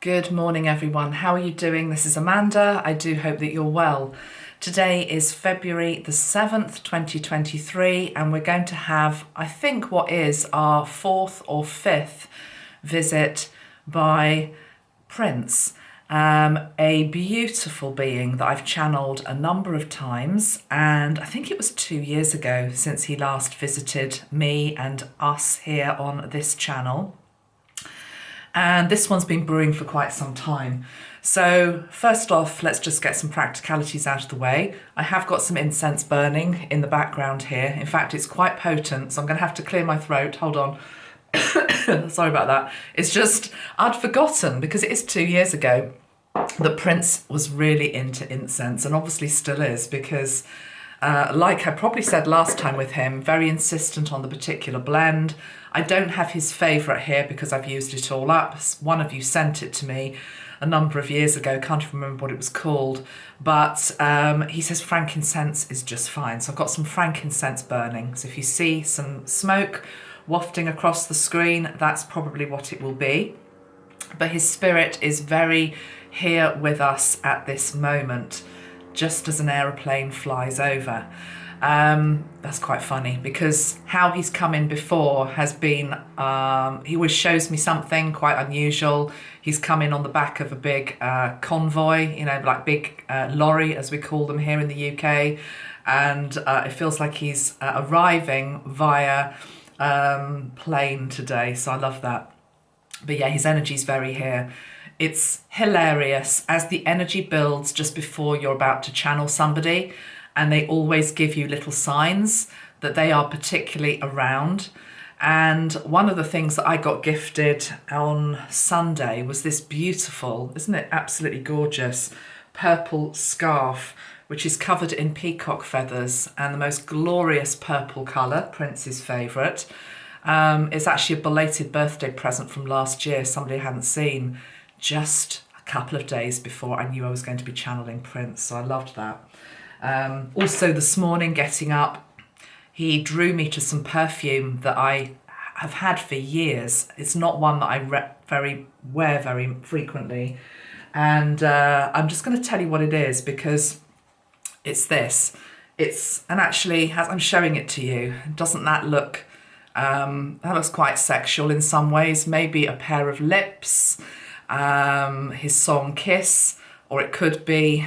Good morning, everyone. How are you doing? This is Amanda. I do hope that you're well. Today is February the 7th, 2023, and we're going to have, I think, what is our fourth or fifth visit by Prince, a beautiful being that I've channeled a number of times, and I think it was 2 years ago since he last visited me and us here on this channel. And this one's been brewing for quite some time. So first off, let's just get some practicalities out of the way. I have got some incense burning in the background here. In fact, it's quite potent, so I'm going to have to clear my throat. Hold on. Sorry about that. It's just, I'd forgotten, because it is 2 years ago, that Prince was really into incense, and obviously still is, because like I probably said last time with him, very insistent on the particular blend. I don't have his favourite here because I've used it all up. One of you sent it to me a number of years ago, can't even remember what it was called, but he says frankincense is just fine. So I've got some frankincense burning. So if you see some smoke wafting across the screen, that's probably what it will be. But his spirit is very here with us at this moment, just as an aeroplane flies over. That's quite funny, because how he's come in before has been, he always shows me something quite unusual. He's come in on the back of a big convoy, you know, like big lorry, as we call them here in the UK. And it feels like he's arriving via plane today. So I love that. But yeah, his energy's very here. It's hilarious as the energy builds just before you're about to channel somebody, and they always give you little signs that they are particularly around. And one of the things that I got gifted on Sunday was this beautiful, isn't it absolutely gorgeous, purple scarf, which is covered in peacock feathers, and the most glorious purple colour, Prince's favourite. It's actually a belated birthday present from last year, somebody I hadn't seen, just a couple of days before I knew I was going to be channeling Prince, so I loved that. Also this morning, getting up, he drew me to some perfume that I have had for years. It's not one that I wear very frequently, and I'm just going to tell you what it is, because it's this. And actually, as I'm showing it to you, doesn't that look, that looks quite sexual in some ways, maybe a pair of lips, his song Kiss, or it could be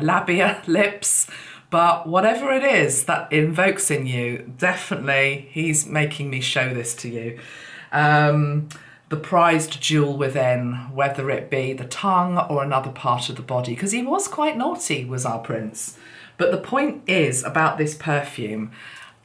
labia, lips, but whatever it is that invokes in you, definitely he's making me show this to you. The prized jewel within, whether it be the tongue or another part of the body, because he was quite naughty, was our Prince. But the point is about this perfume,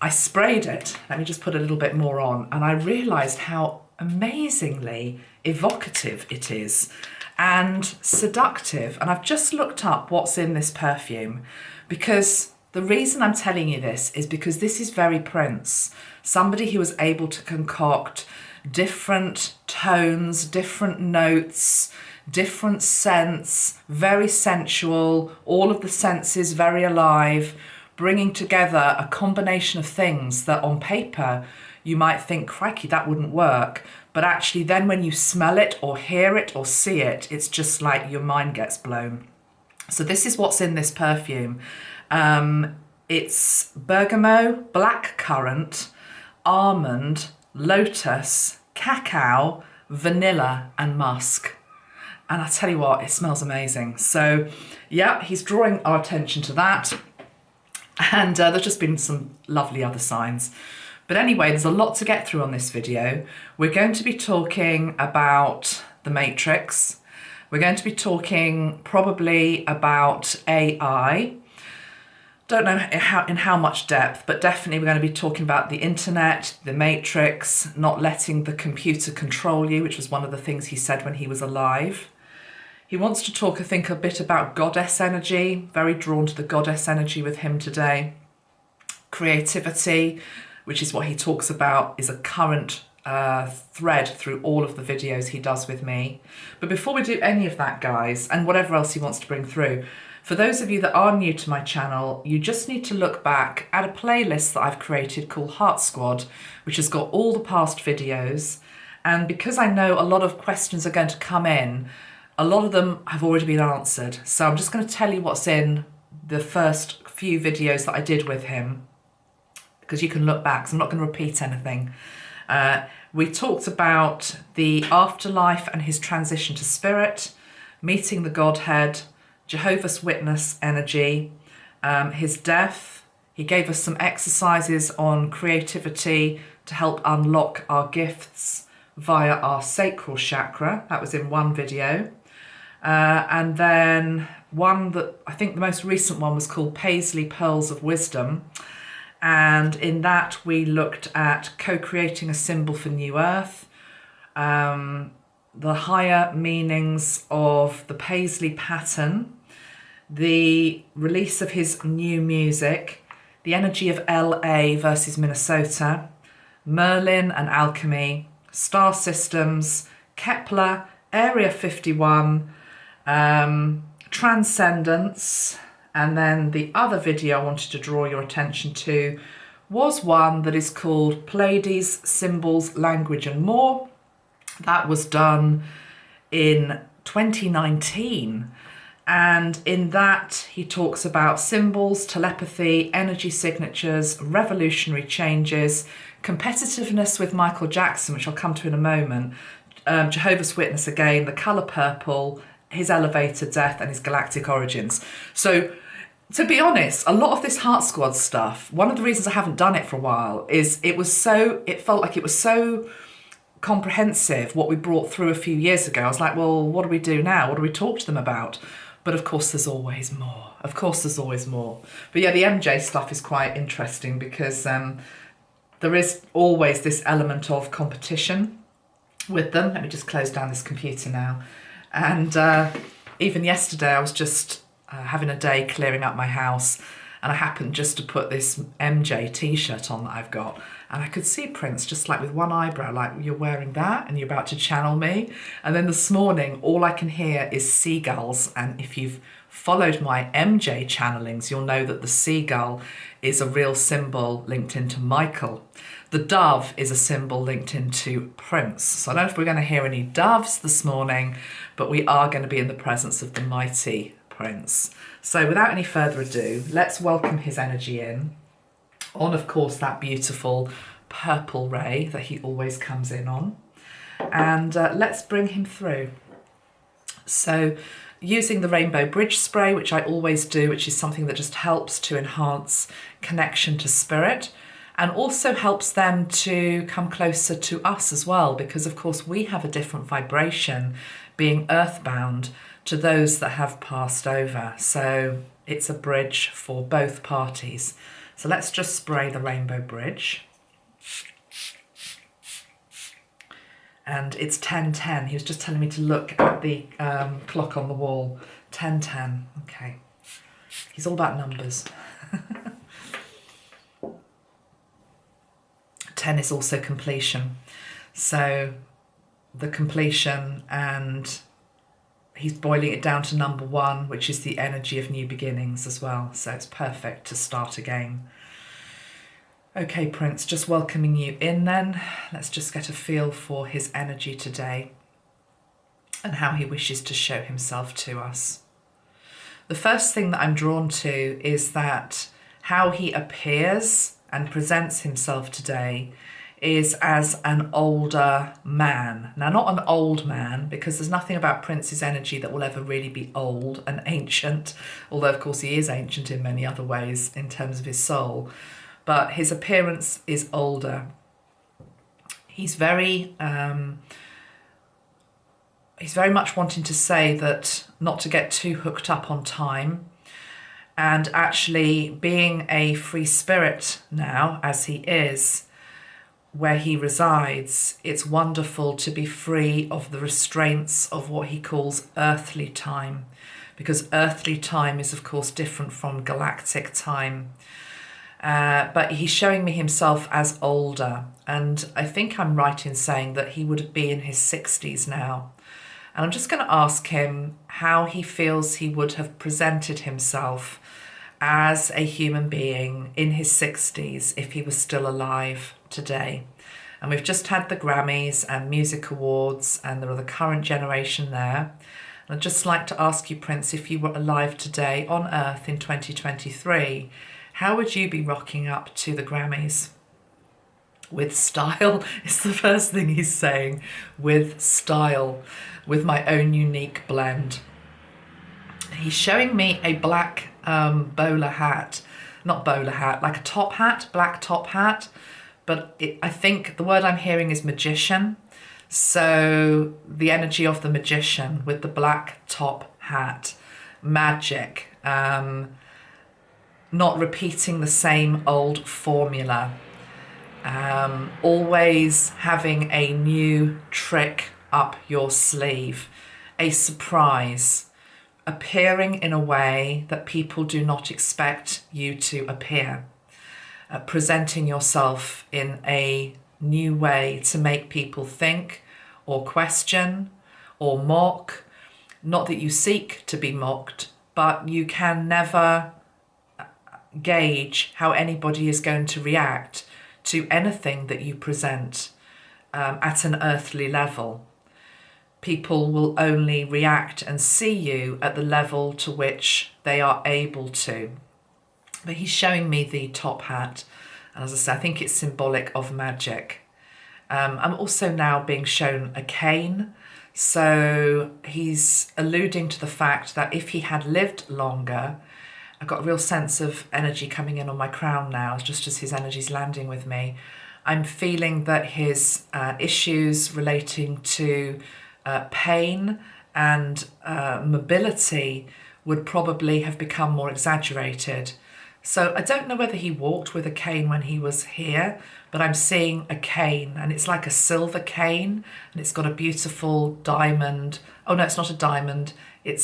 I sprayed it, let me just put a little bit more on, and I realised how amazingly evocative it is and seductive. And I've just looked up what's in this perfume, because the reason I'm telling you this is because this is very Prince. Somebody who was able to concoct different tones, different notes, different scents, very sensual, all of the senses very alive, bringing together a combination of things that on paper you might think, crikey, that wouldn't work. But actually then when you smell it or hear it or see it, it's just like your mind gets blown. So this is what's in this perfume. It's bergamot, blackcurrant, almond, lotus, cacao, vanilla and musk. And I tell you what, it smells amazing. So yeah, he's drawing our attention to that. And there's just been some lovely other signs. But anyway, there's a lot to get through on this video. We're going to be talking about the Matrix. We're going to be talking probably about AI. Don't know in how much depth, but definitely we're going to be talking about the internet, the Matrix, not letting the computer control you, which was one of the things he said when he was alive. He wants to talk, I think, a bit about goddess energy, very drawn to the goddess energy with him today. Creativity, which is what he talks about, is a current thread through all of the videos he does with me. But before we do any of that, guys, and whatever else he wants to bring through, for those of you that are new to my channel, you just need to look back at a playlist that I've created called Heart Squad, which has got all the past videos. And because I know a lot of questions are going to come in, A lot of them have already been answered. So I'm just going to tell you what's in the first few videos that I did with him, because you can look back, so I'm not going to repeat anything. We talked about the afterlife and his transition to spirit, meeting the Godhead, Jehovah's Witness energy, his death. He gave us some exercises on creativity to help unlock our gifts via our sacral chakra. That was in one video. And then one that I think the most recent one was called Paisley Pearls of Wisdom. And in that we looked at co-creating a symbol for New Earth, the higher meanings of the Paisley pattern, the release of his new music, the energy of LA versus Minnesota, Merlin and alchemy, star systems, Kepler, Area 51, transcendence, and then the other video I wanted to draw your attention to was one that is called Pleiades, Symbols, Language and More. That was done in 2019. And in that, he talks about symbols, telepathy, energy signatures, revolutionary changes, competitiveness with Michael Jackson, which I'll come to in a moment, Jehovah's Witness again, the colour purple, his elevator death, and his galactic origins. So, to be honest, a lot of this Heart Squad stuff, one of the reasons I haven't done it for a while is it felt like it was so comprehensive what we brought through a few years ago. I was like, well, what do we do now? What do we talk to them about? But of course, there's always more. Of course, there's always more. But yeah, the MJ stuff is quite interesting because there is always this element of competition with them. Let me just close down this computer now. And even yesterday, I was just having a day clearing up my house, and I happened just to put this MJ t-shirt on that I've got, and I could see Prince just like with one eyebrow, like, you're wearing that and you're about to channel me. And then this morning, all I can hear is seagulls. And if you've followed my MJ channelings, you'll know that the seagull is a real symbol linked into Michael. The dove is a symbol linked into Prince. So I don't know if we're going to hear any doves this morning, but we are going to be in the presence of the mighty Prince. So without any further ado, let's welcome his energy in on, of course, that beautiful purple ray that he always comes in on. And let's bring him through. So using the Rainbow Bridge spray, which I always do, which is something that just helps to enhance connection to spirit and also helps them to come closer to us as well, because of course we have a different vibration being earthbound to those that have passed over. So it's a bridge for both parties. So let's just spray the Rainbow Bridge. And it's 10:10. He was just telling me to look at the clock on the wall. 10:10. Okay. He's all about numbers. 10 is also completion. So the completion, and he's boiling it down to number 1, which is the energy of new beginnings as well. So it's perfect to start again. Okay, Prince, just welcoming you in then. Let's just get a feel for his energy today and how he wishes to show himself to us. The first thing that I'm drawn to is that how he appears and presents himself today is as an older man. Now, not an old man, because there's nothing about Prince's energy that will ever really be old and ancient, although of course he is ancient in many other ways in terms of his soul. But his appearance is older. He's very much wanting to say that not to get too hooked up on time, and actually being a free spirit now, as he is, where he resides, it's wonderful to be free of the restraints of what he calls earthly time, because earthly time is of course different from galactic time. But he's showing me himself as older, and I think I'm right in saying that he would be in his 60s now. And I'm just going to ask him how he feels he would have presented himself as a human being in his 60s if he was still alive today. And we've just had the Grammys and music awards, and there are the current generation there. I'd just like to ask you, Prince, if you were alive today on Earth in 2023, how would you be rocking up to the Grammys? With style is the first thing he's saying. With style, with my own unique blend. He's showing me a black bowler hat. Not bowler hat, like a top hat, black top hat. But I think the word I'm hearing is magician. So the energy of the magician with the black top hat. Magic. Not repeating the same old formula. Always having a new trick up your sleeve. A surprise. Appearing in a way that people do not expect you to appear. Presenting yourself in a new way to make people think or question or mock. Not that you seek to be mocked, but you can never gauge how anybody is going to react to anything that you present at an earthly level. People will only react and see you at the level to which they are able to. But he's showing me the top hat. And as I said, I think it's symbolic of magic. I'm also now being shown a cane. So he's alluding to the fact that if he had lived longer, I've got a real sense of energy coming in on my crown now, just as his energy's landing with me. I'm feeling that his issues relating to pain and mobility would probably have become more exaggerated. So I don't know whether he walked with a cane when he was here, but I'm seeing a cane, and it's like a silver cane, and it's got a beautiful diamond. Oh no, it's not a diamond. It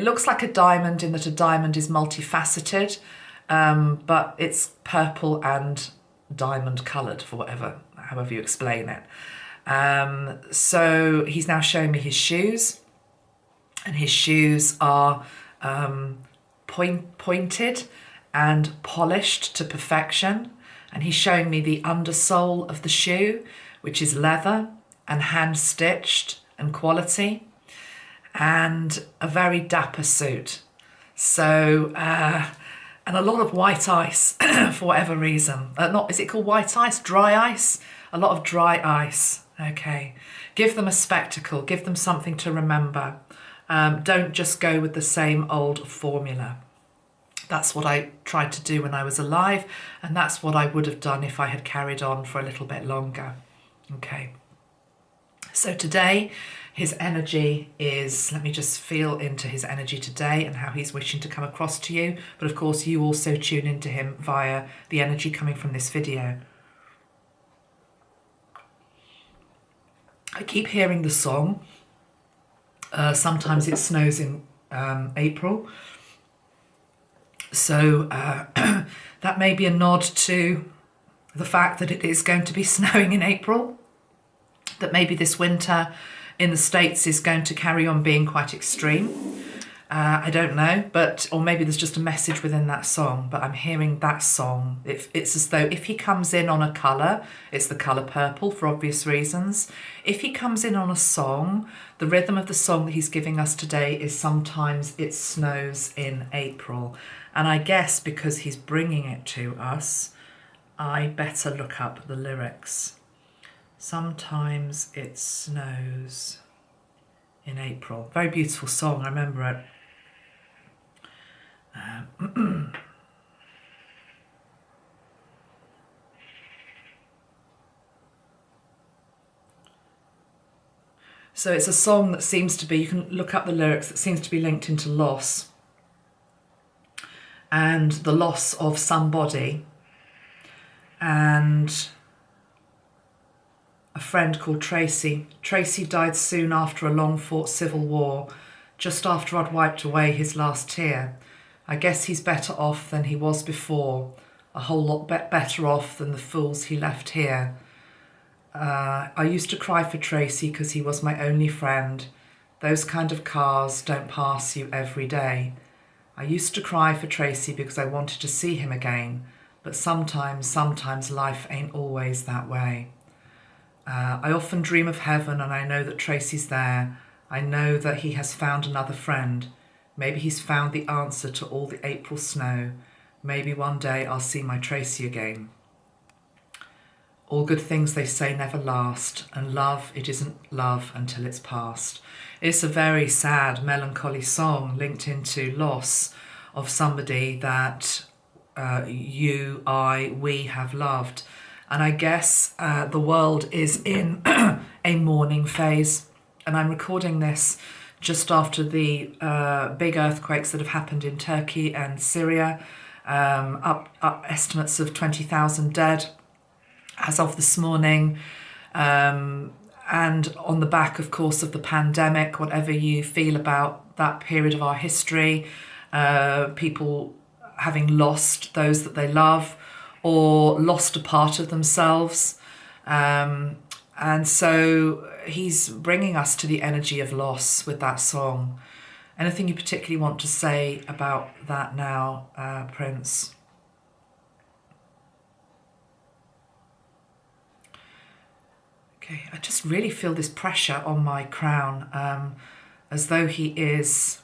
looks like a diamond in that a diamond is multifaceted, but it's purple and diamond coloured, for however you explain it. So he's now showing me his shoes, and his shoes are pointed and polished to perfection. And he's showing me the undersole of the shoe, which is leather and hand stitched and quality, and a very dapper suit. So, and a lot of white ice for whatever reason. Is it called white ice? Dry ice? A lot of dry ice. Okay. Give them a spectacle. Give them something to remember. Don't just go with the same old formula. That's what I tried to do when I was alive, and that's what I would have done if I had carried on for a little bit longer. Okay. So today, his energy is, let me just feel into his energy today and how he's wishing to come across to you. But of course, you also tune into him via the energy coming from this video. I keep hearing the song. Sometimes it snows in April. So that may be a nod to the fact that it is going to be snowing in April. That maybe this winter in the States is going to carry on being quite extreme. I don't know, or maybe there's just a message within that song, but I'm hearing that song. It's as though if he comes in on a colour, it's the colour purple for obvious reasons. If he comes in on a song, the rhythm of the song that he's giving us today is Sometimes It Snows in April. And I guess because he's bringing it to us, I better look up the lyrics. Sometimes it snows in April. Very beautiful song, I remember it. So it's a song that seems to be, you can look up the lyrics, that seems to be linked into loss and the loss of somebody, and a friend called Tracy. Tracy died soon after a long-fought civil war, just after I'd wiped away his last tear. I guess he's better off than he was before, a whole lot better off than the fools he left here. I used to cry for Tracy because he was my only friend. Those kind of cars don't pass you every day. I used to cry for Tracy because I wanted to see him again, but sometimes life ain't always that way. I often dream of heaven and I know that Tracy's there. I know that he has found another friend. Maybe he's found the answer to all the April snow. Maybe one day I'll see my Tracy again. All good things they say never last, and love, it isn't love until it's past. It's a very sad, melancholy song linked into loss of somebody that we have loved. And I guess the world is in a mourning phase. And I'm recording this just after the big earthquakes that have happened in Turkey and Syria. Up estimates of 20,000 dead as of this morning. And on the back, of course, of the pandemic, whatever you feel about that period of our history, people having lost those that they love or lost a part of themselves. And so he's bringing us to the energy of loss with that song. Anything you particularly want to say about that now, Prince? Okay, I just really feel this pressure on my crown, as though he is...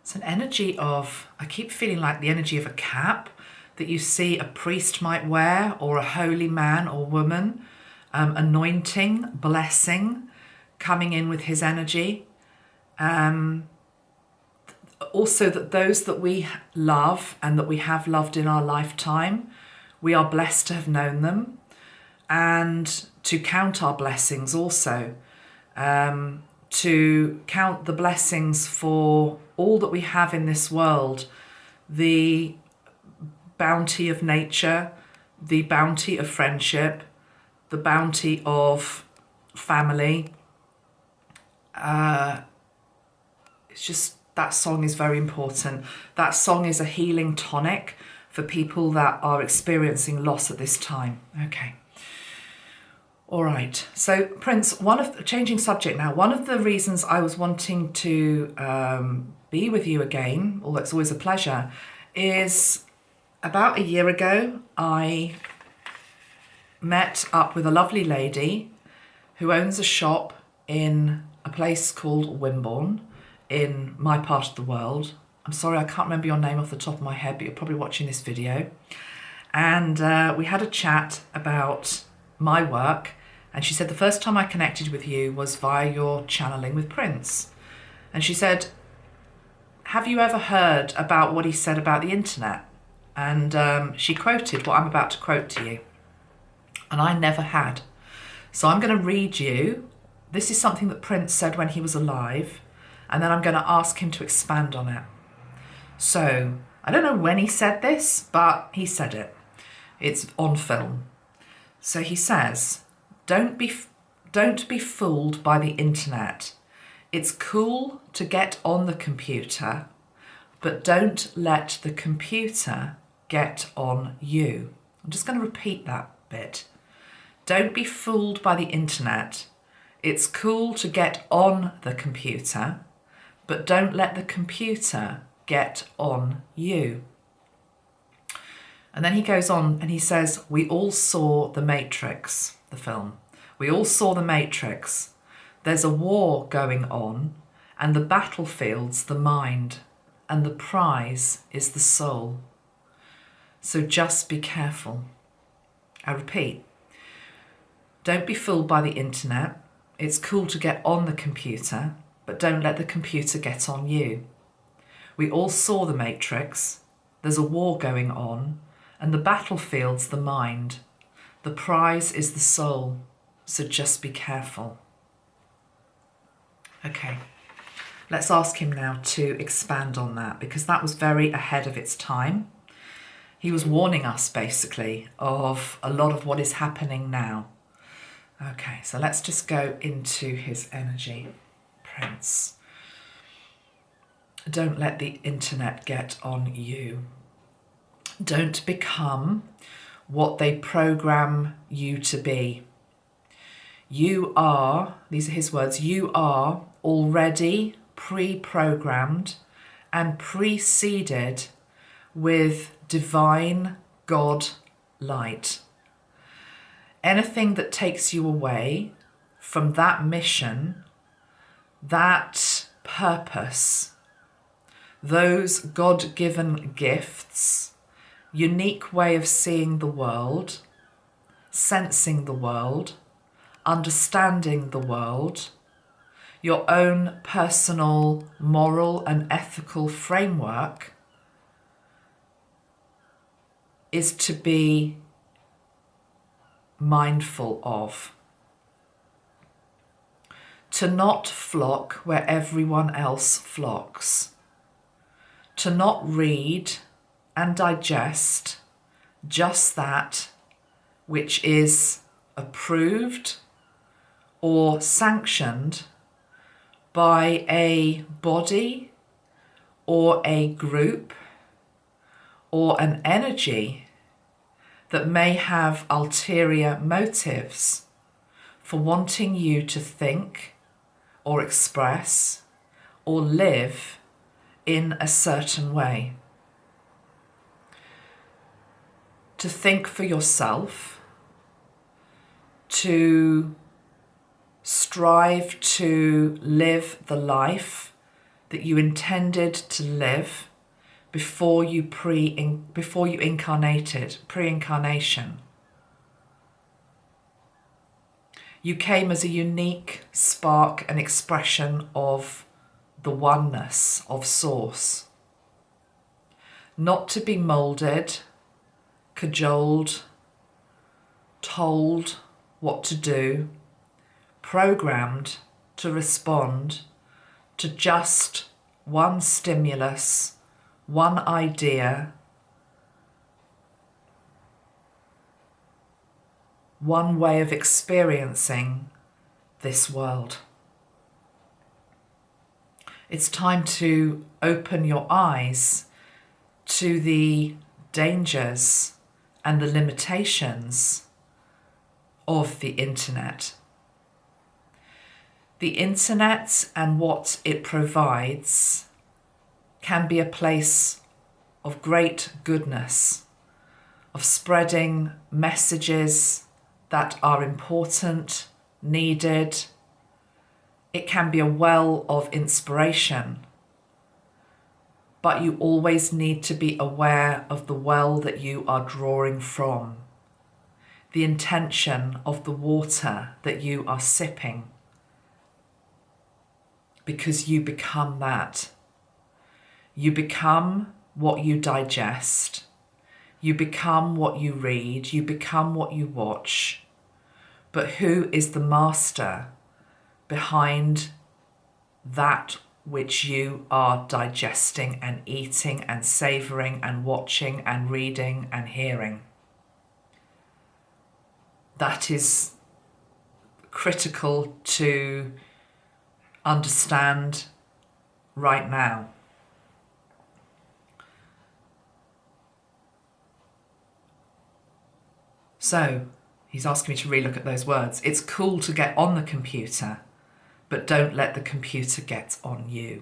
It's an energy of, I keep feeling like the energy of a cap that you see a priest might wear, or a holy man or woman, anointing, blessing, coming in with his energy. Also that those that we love and that we have loved in our lifetime, we are blessed to have known them, and to count our blessings also, to count the blessings for all that we have in this world, the bounty of nature, the bounty of friendship, the bounty of family. It's just, that song is very important. That song is a healing tonic for people that are experiencing loss at this time. Okay. All right. So, Prince, changing subject now, one of the reasons I was wanting to be with you again, although it's always a pleasure, is about a year ago, I met up with a lovely lady who owns a shop in a place called Wimborne in my part of the world. I'm sorry, I can't remember your name off the top of my head, but you're probably watching this video. And we had a chat about my work, and she said the first time I connected with you was via your channeling with Prince. And she said, have you ever heard about what he said about the internet? And she quoted what I'm about to quote to you. And I never had. So I'm going to read you. This is something that Prince said when he was alive, and then I'm going to ask him to expand on it. So I don't know when he said this, but he said it. It's on film. So he says, don't be fooled by the internet. It's cool to get on the computer, but don't let the computer get on you. I'm just going to repeat that bit. Don't be fooled by the internet. It's cool to get on the computer, but don't let the computer get on you. And then he goes on and he says, we all saw The Matrix, the film. We all saw The Matrix. There's a war going on, and the battlefield's the mind, and the prize is the soul. So just be careful. I repeat, don't be fooled by the internet. It's cool to get on the computer, but don't let the computer get on you. We all saw The Matrix. There's a war going on, and the battlefield's the mind. The prize is the soul. So just be careful. Okay, let's ask him now to expand on that, because that was very ahead of its time. He was warning us basically of a lot of what is happening now. Okay, so let's just go into his energy. Prince. Don't let the internet get on you. Don't become what they program you to be. You are, these are his words, you are already pre-programmed and preceded with divine God light. anything that takes you away from that mission, that purpose, those God-given gifts, unique way of seeing the world, sensing the world, understanding the world, your own personal moral and ethical framework is to be mindful of. To not flock where everyone else flocks. To not read and digest just that which is approved or sanctioned by a body or a group or an energy that may have ulterior motives for wanting you to think or express or live in a certain way. To think for yourself, to strive to live the life that you intended to live before you incarnated, pre-incarnation. You came as a unique spark and expression of the oneness of Source, not to be moulded, cajoled, told what to do, programmed to respond to just one stimulus, one idea, one way of experiencing this world. It's time to open your eyes to the dangers and the limitations of the internet. The internet and what it provides can be a place of great goodness, of spreading messages that are important, needed. It can be a well of inspiration, but you always need to be aware of the well that you are drawing from, the intention of the water that you are sipping, because you become that. You become what you digest. You become what you read. You become what you watch. But who is the master behind that which you are digesting and eating and savouring and watching and reading and hearing? That is critical to understand right now. So he's asking me to relook at those words. It's cool to get on the computer, but don't let the computer get on you.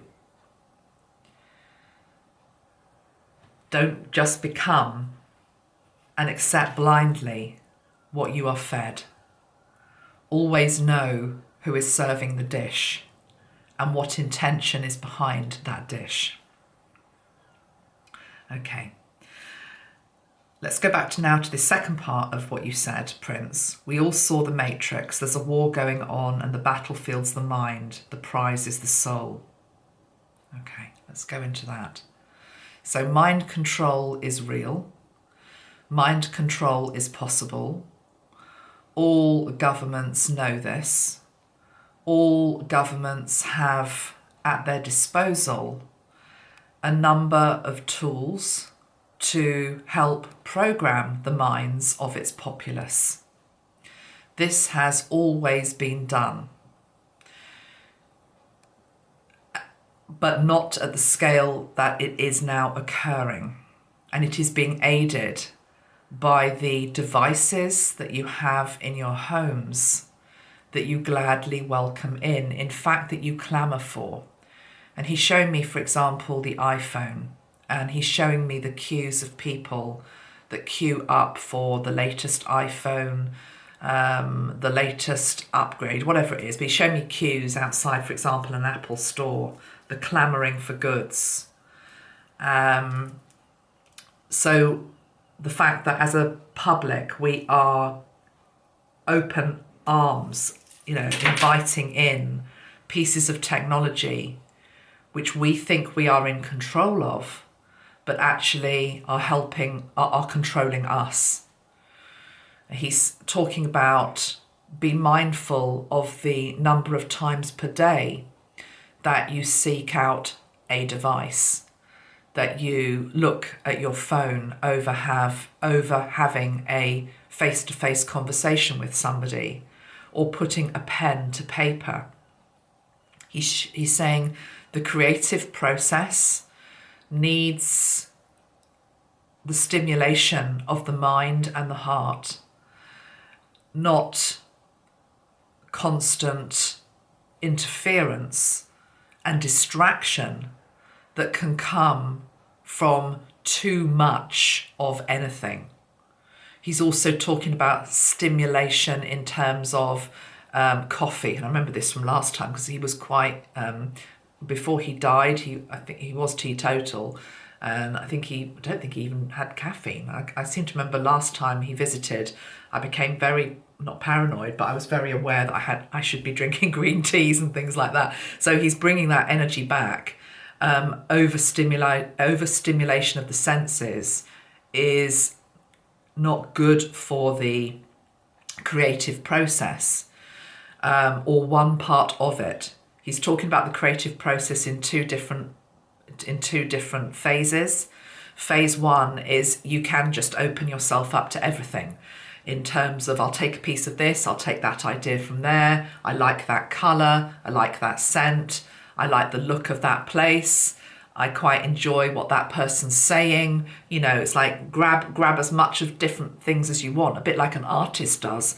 Don't just become and accept blindly what you are fed. Always know who is serving the dish and what intention is behind that dish. Okay. Let's go back now to the second part of what you said, Prince. We all saw the Matrix. There's a war going on and the battlefield's the mind. The prize is the soul. Okay, let's go into that. So mind control is real. Mind control is possible. All governments know this. All governments have at their disposal a number of tools to help program the minds of its populace. This has always been done, but not at the scale that it is now occurring. And it is being aided by the devices that you have in your homes that you gladly welcome in fact, that you clamour for. And he's showing me, for example, the iPhone. And he's showing me the queues of people that queue up for the latest iPhone, the latest upgrade, whatever it is. But he showed me queues outside, for example, an Apple store, the clamouring for goods. So the fact that as a public we are open arms, inviting in pieces of technology which we think we are in control of, but actually are controlling us. He's talking about be mindful of the number of times per day that you seek out a device, that you look at your phone over having a face-to-face conversation with somebody, or putting a pen to paper. He's saying the creative process needs the stimulation of the mind and the heart, not constant interference and distraction that can come from too much of anything. He's also talking about stimulation in terms of coffee. And I remember this from last time because he was quite, before he died, I think he was teetotal. And I don't think he even had caffeine. I seem to remember last time he visited, I became very, not paranoid, but I was very aware that I should be drinking green teas and things like that. So he's bringing that energy back. Overstimulation of the senses is not good for the creative process, or one part of it. He's talking about the creative process in two different phases. Phase one is you can just open yourself up to everything, in terms of I'll take a piece of this, I'll take that idea from there, I like that colour, I like that scent, I like the look of that place, I quite enjoy what that person's saying. It's like grab as much of different things as you want, a bit like an artist does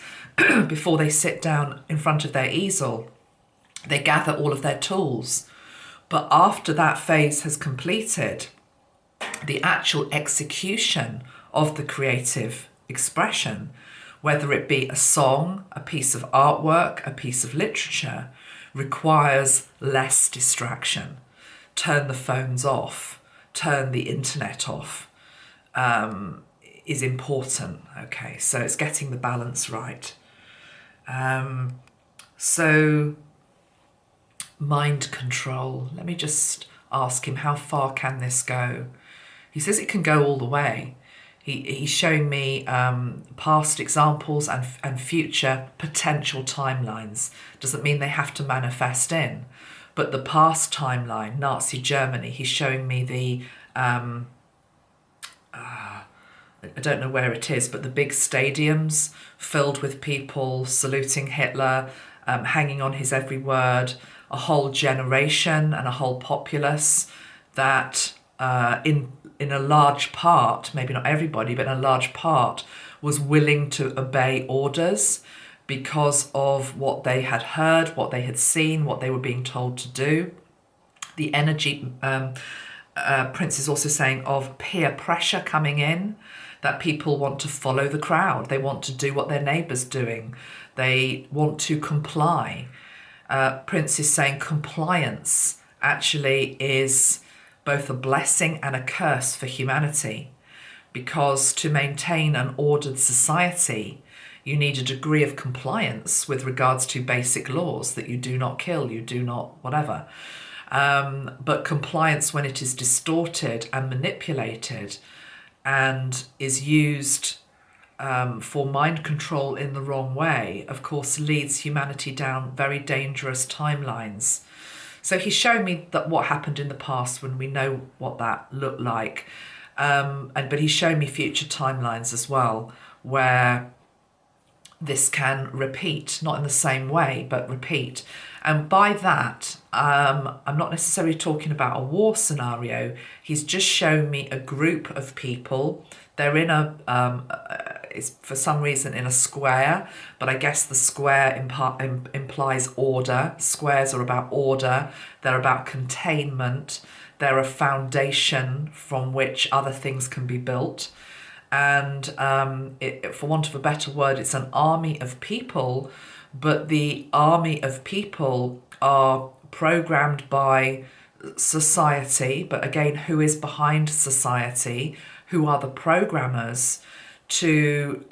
before they sit down in front of their easel. They gather all of their tools. But after that phase has completed, the actual execution of the creative expression, whether it be a song, a piece of artwork, a piece of literature, requires less distraction. Turn the phones off, turn the internet off, is important. Okay, so it's getting the balance right. So mind control. Let me just ask him, how far can this go? He says it can go all the way. He's showing me past examples and future potential timelines. Doesn't mean they have to manifest in. But the past timeline, Nazi Germany, he's showing me the, I don't know where it is, but the big stadiums filled with people saluting Hitler, hanging on his every word, a whole generation and a whole populace that in a large part, maybe not everybody, but in a large part, was willing to obey orders because of what they had heard, what they had seen, what they were being told to do. The energy, Prince is also saying, of peer pressure coming in, that people want to follow the crowd. They want to do what their neighbour's doing. They want to comply. Prince is saying compliance actually is both a blessing and a curse for humanity, because to maintain an ordered society, you need a degree of compliance with regards to basic laws, that you do not kill, you do not whatever. But compliance, when it is distorted and manipulated and is used for mind control in the wrong way, of course, leads humanity down very dangerous timelines. So he's showing me that what happened in the past when we know what that looked like. But he's showing me future timelines as well, where this can repeat, not in the same way, but repeat. And by that, I'm not necessarily talking about a war scenario. He's just shown me a group of people. They're in it's for some reason in a square, but I guess the square implies order. Squares are about order. They're about containment. They're a foundation from which other things can be built. And for want of a better word, it's an army of people, but the army of people are programmed by society. But again, who is behind society? Who are the programmers to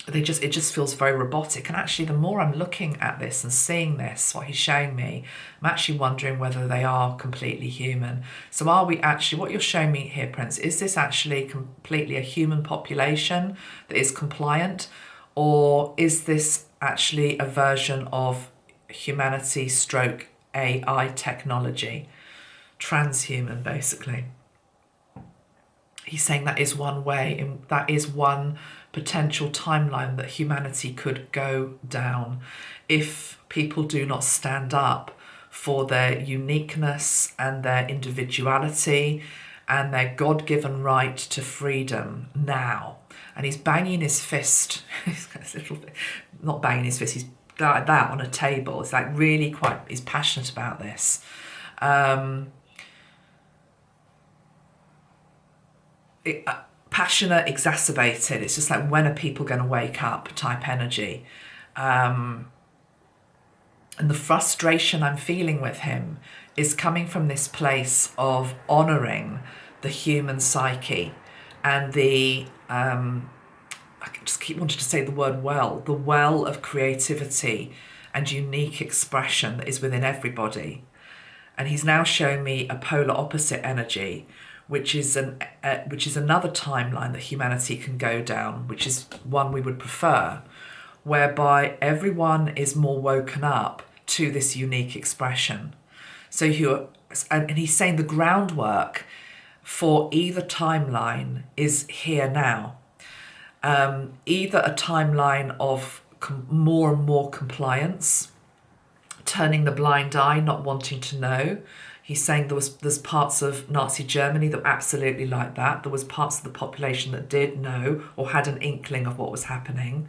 it just feels very robotic. And actually, the more I'm looking at this and seeing this, what he's showing me, I'm actually wondering whether they are completely human. So are we actually, what you're showing me here, Prince, is this actually completely a human population that is compliant, or is this actually a version of humanity stroke AI technology, transhuman basically? He's saying that is one way, and that is one potential timeline that humanity could go down if people do not stand up for their uniqueness and their individuality and their God-given right to freedom now. And he's banging his fist, he's got this little, not banging his fist, he's like that on a table. It's like really quite, he's passionate about this. Passionate, exacerbated. It's just like, when are people going to wake up type energy. And the frustration I'm feeling with him is coming from this place of honouring the human psyche and the, I just keep wanting to say the word well, the well of creativity and unique expression that is within everybody. And he's now showing me a polar opposite energy, which is another timeline that humanity can go down, which is one we would prefer, whereby everyone is more woken up to this unique expression. So and he's saying the groundwork for either timeline is here now. Either a timeline of more and more compliance, turning the blind eye, not wanting to know. He's saying there's parts of Nazi Germany that were absolutely like that. There was parts of the population that did know or had an inkling of what was happening.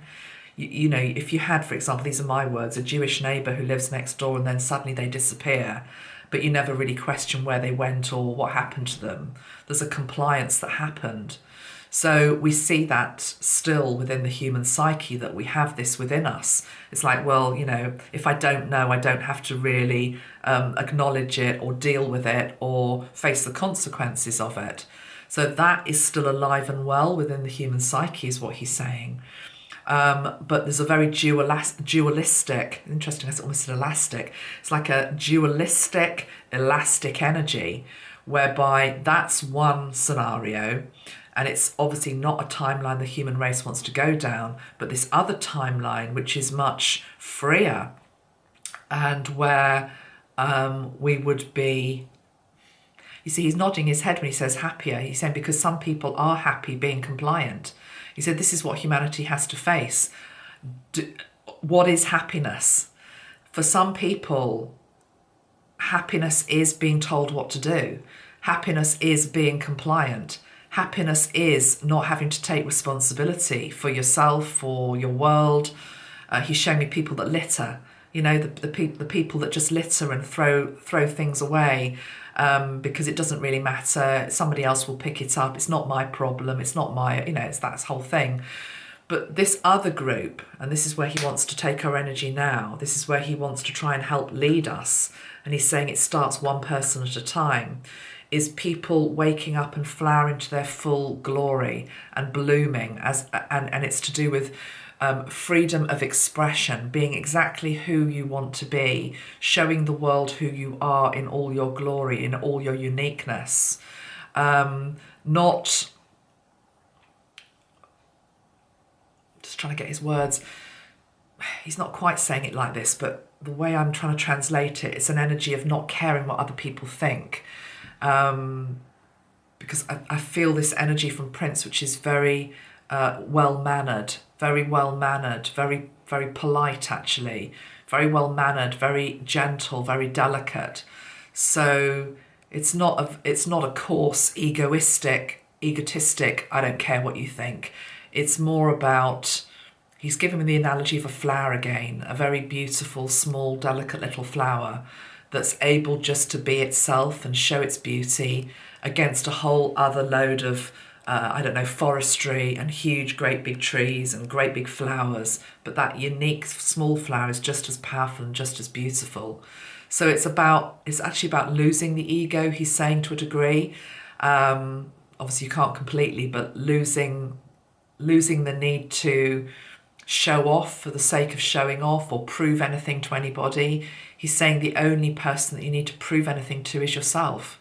You know, if you had, for example, these are my words, a Jewish neighbour who lives next door and then suddenly they disappear, but you never really question where they went or what happened to them. There's a compliance that happened. So we see that still within the human psyche, that we have this within us. It's like, well, you know, if I don't know, I don't have to really acknowledge it or deal with it or face the consequences of it. So that is still alive and well within the human psyche, is what he's saying. But there's a very dualistic, interesting, I almost said elastic. It's like a dualistic, elastic energy, whereby that's one scenario. And it's obviously not a timeline the human race wants to go down, but this other timeline, which is much freer and where we would be, you see, he's nodding his head when he says happier. He's saying because some people are happy being compliant. He said this is what humanity has to face. What is happiness? For some people, happiness is being told what to do. Happiness is being compliant. Happiness is not having to take responsibility for yourself, for your world. He's showing me people that litter, you know, the people that just litter and throw things away because it doesn't really matter. Somebody else will pick it up. It's not my problem. It's not my, you know, it's that whole thing. But this other group, and this is where he wants to take our energy now, this is where he wants to try and help lead us. And he's saying it starts one person at a time, is people waking up and flowering to their full glory and blooming, and it's to do with freedom of expression, being exactly who you want to be, showing the world who you are in all your glory, in all your uniqueness. Not, just trying to get his words, he's not quite saying it like this, but the way I'm trying to translate it, it's an energy of not caring what other people think. Because I feel this energy from Prince, which is very well-mannered, very polite actually, very well-mannered, very gentle, very delicate. So it's not a coarse, egotistic, I don't care what you think. It's more about, he's given me the analogy of a flower again, a very beautiful, small, delicate little flower that's able just to be itself and show its beauty against a whole other load of I don't know, forestry and huge, great big trees and great big flowers, but that unique small flower is just as powerful and just as beautiful. So it's actually about losing the ego, he's saying, to a degree. Obviously you can't completely, but losing the need to show off for the sake of showing off or prove anything to anybody. He's saying the only person that you need to prove anything to is yourself.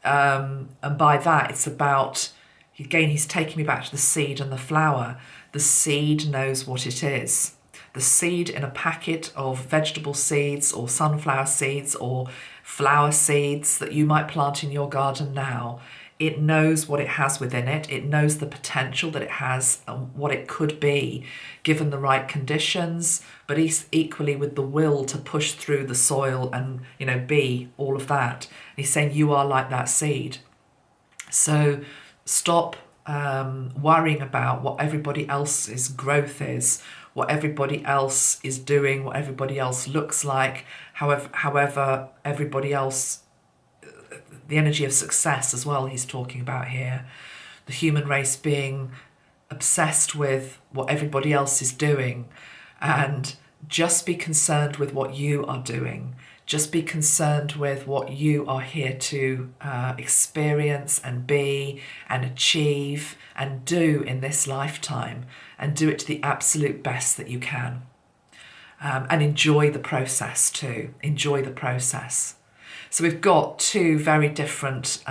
And by that, it's about, again, he's taking me back to the seed and the flower. The seed knows what it is. The seed in a packet of vegetable seeds or sunflower seeds or flower seeds that you might plant in your garden now, it knows what it has within it. It knows the potential that it has and what it could be given the right conditions, but equally with the will to push through the soil and, be all of that. And he's saying you are like that seed. So stop worrying about what everybody else's growth is, what everybody else is doing, what everybody else looks like, however everybody else, the energy of success as well he's talking about here. The human race being obsessed with what everybody else is doing, and just be concerned with what you are doing. Just be concerned with what you are here to experience and be and achieve and do in this lifetime, and do it to the absolute best that you can. And enjoy the process too. Enjoy the process. So we've got two very different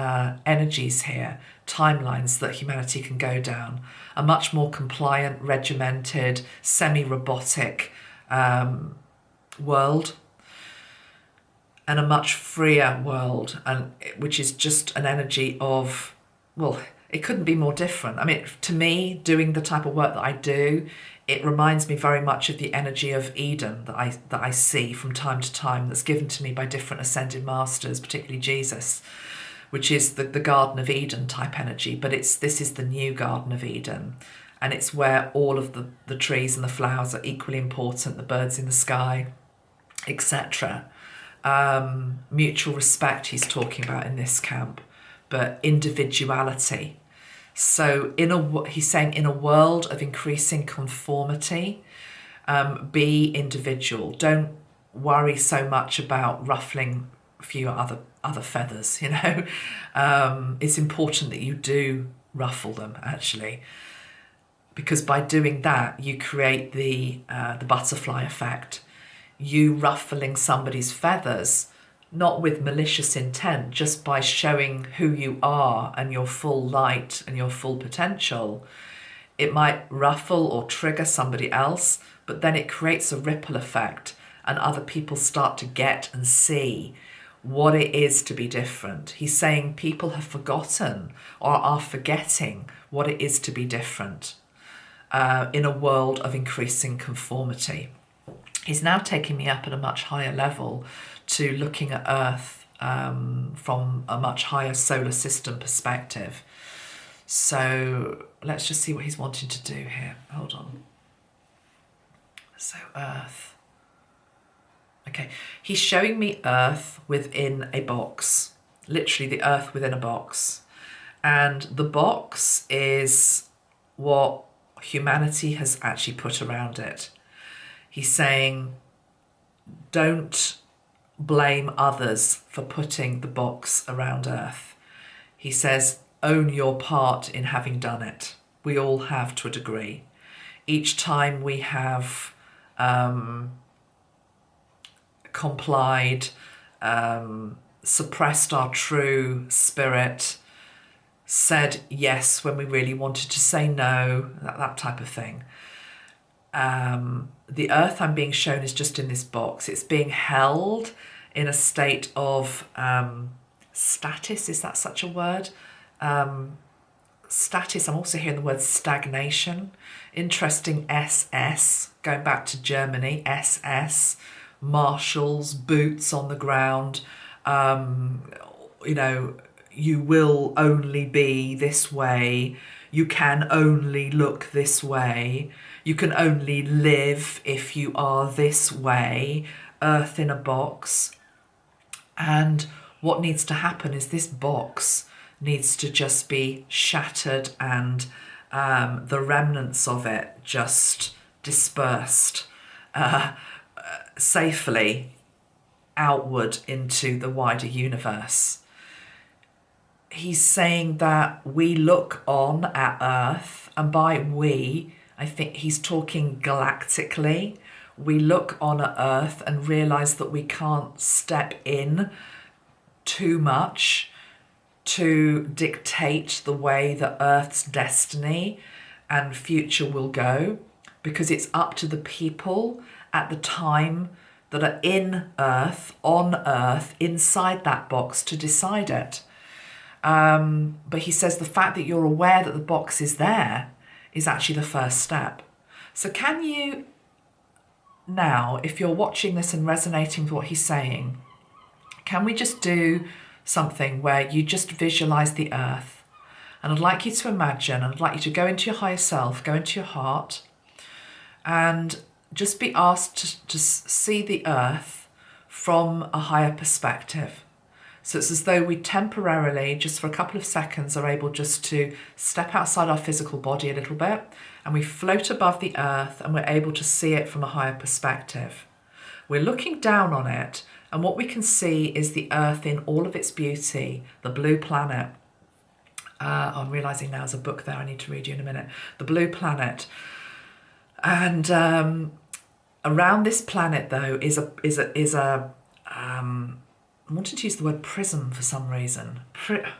energies here, timelines that humanity can go down. A much more compliant, regimented, semi-robotic world, and a much freer world, and which is just an energy of, well, it couldn't be more different. I mean, to me, doing the type of work that I do, it reminds me very much of the energy of Eden that I see from time to time, that's given to me by different ascended masters, particularly Jesus, which is the Garden of Eden type energy. But this is the new Garden of Eden, and it's where all of the trees and the flowers are equally important, the birds in the sky, etc. Mutual respect he's talking about in this camp, but individuality. So he's saying in a world of increasing conformity, be individual. Don't worry so much about ruffling a few other feathers, It's important that you do ruffle them, actually, because by doing that, you create the butterfly effect. You ruffling somebody's feathers, not with malicious intent, just by showing who you are and your full light and your full potential, it might ruffle or trigger somebody else, but then it creates a ripple effect, and other people start to get and see what it is to be different. He's saying people have forgotten or are forgetting what it is to be different in a world of increasing conformity. He's now taking me up at a much higher level to looking at Earth from a much higher solar system perspective. So let's just see what he's wanting to do here. Hold on. So Earth. Okay, he's showing me Earth within a box. Literally the Earth within a box. And the box is what humanity has actually put around it. He's saying, don't blame others for putting the box around Earth. He says, own your part in having done it. We all have to a degree. Each time we have complied, suppressed our true spirit, said yes when we really wanted to say no, that type of thing. The Earth I'm being shown is just in this box. It's being held in a state of status. Is that such a word? Status. I'm also hearing the word stagnation. Interesting. SS, going back to Germany. SS, marshals, boots on the ground. You will only be this way. You can only look this way. You can only live if you are this way. Earth in a box. And what needs to happen is this box needs to just be shattered and the remnants of it just dispersed safely outward into the wider universe. He's saying that we look on at Earth, and by we, I think he's talking galactically. We look on at Earth and realise that we can't step in too much to dictate the way that Earth's destiny and future will go, because it's up to the people at the time that are in Earth, on Earth, inside that box to decide it. But he says the fact that you're aware that the box is there is actually the first step. So can you now, if you're watching this and resonating with what he's saying, can we just do something where you just visualize the Earth? And I'd like you to imagine, I'd like you to go into your higher self, go into your heart, and just be asked to see the Earth from a higher perspective. So it's as though we temporarily, just for a couple of seconds, are able just to step outside our physical body a little bit, and we float above the Earth and we're able to see it from a higher perspective. We're looking down on it, and what we can see is the Earth in all of its beauty, the blue planet. I'm realising now there's a book there I need to read you in a minute. The blue planet. And around this planet, though, is a I wanted to use the word prism for some reason.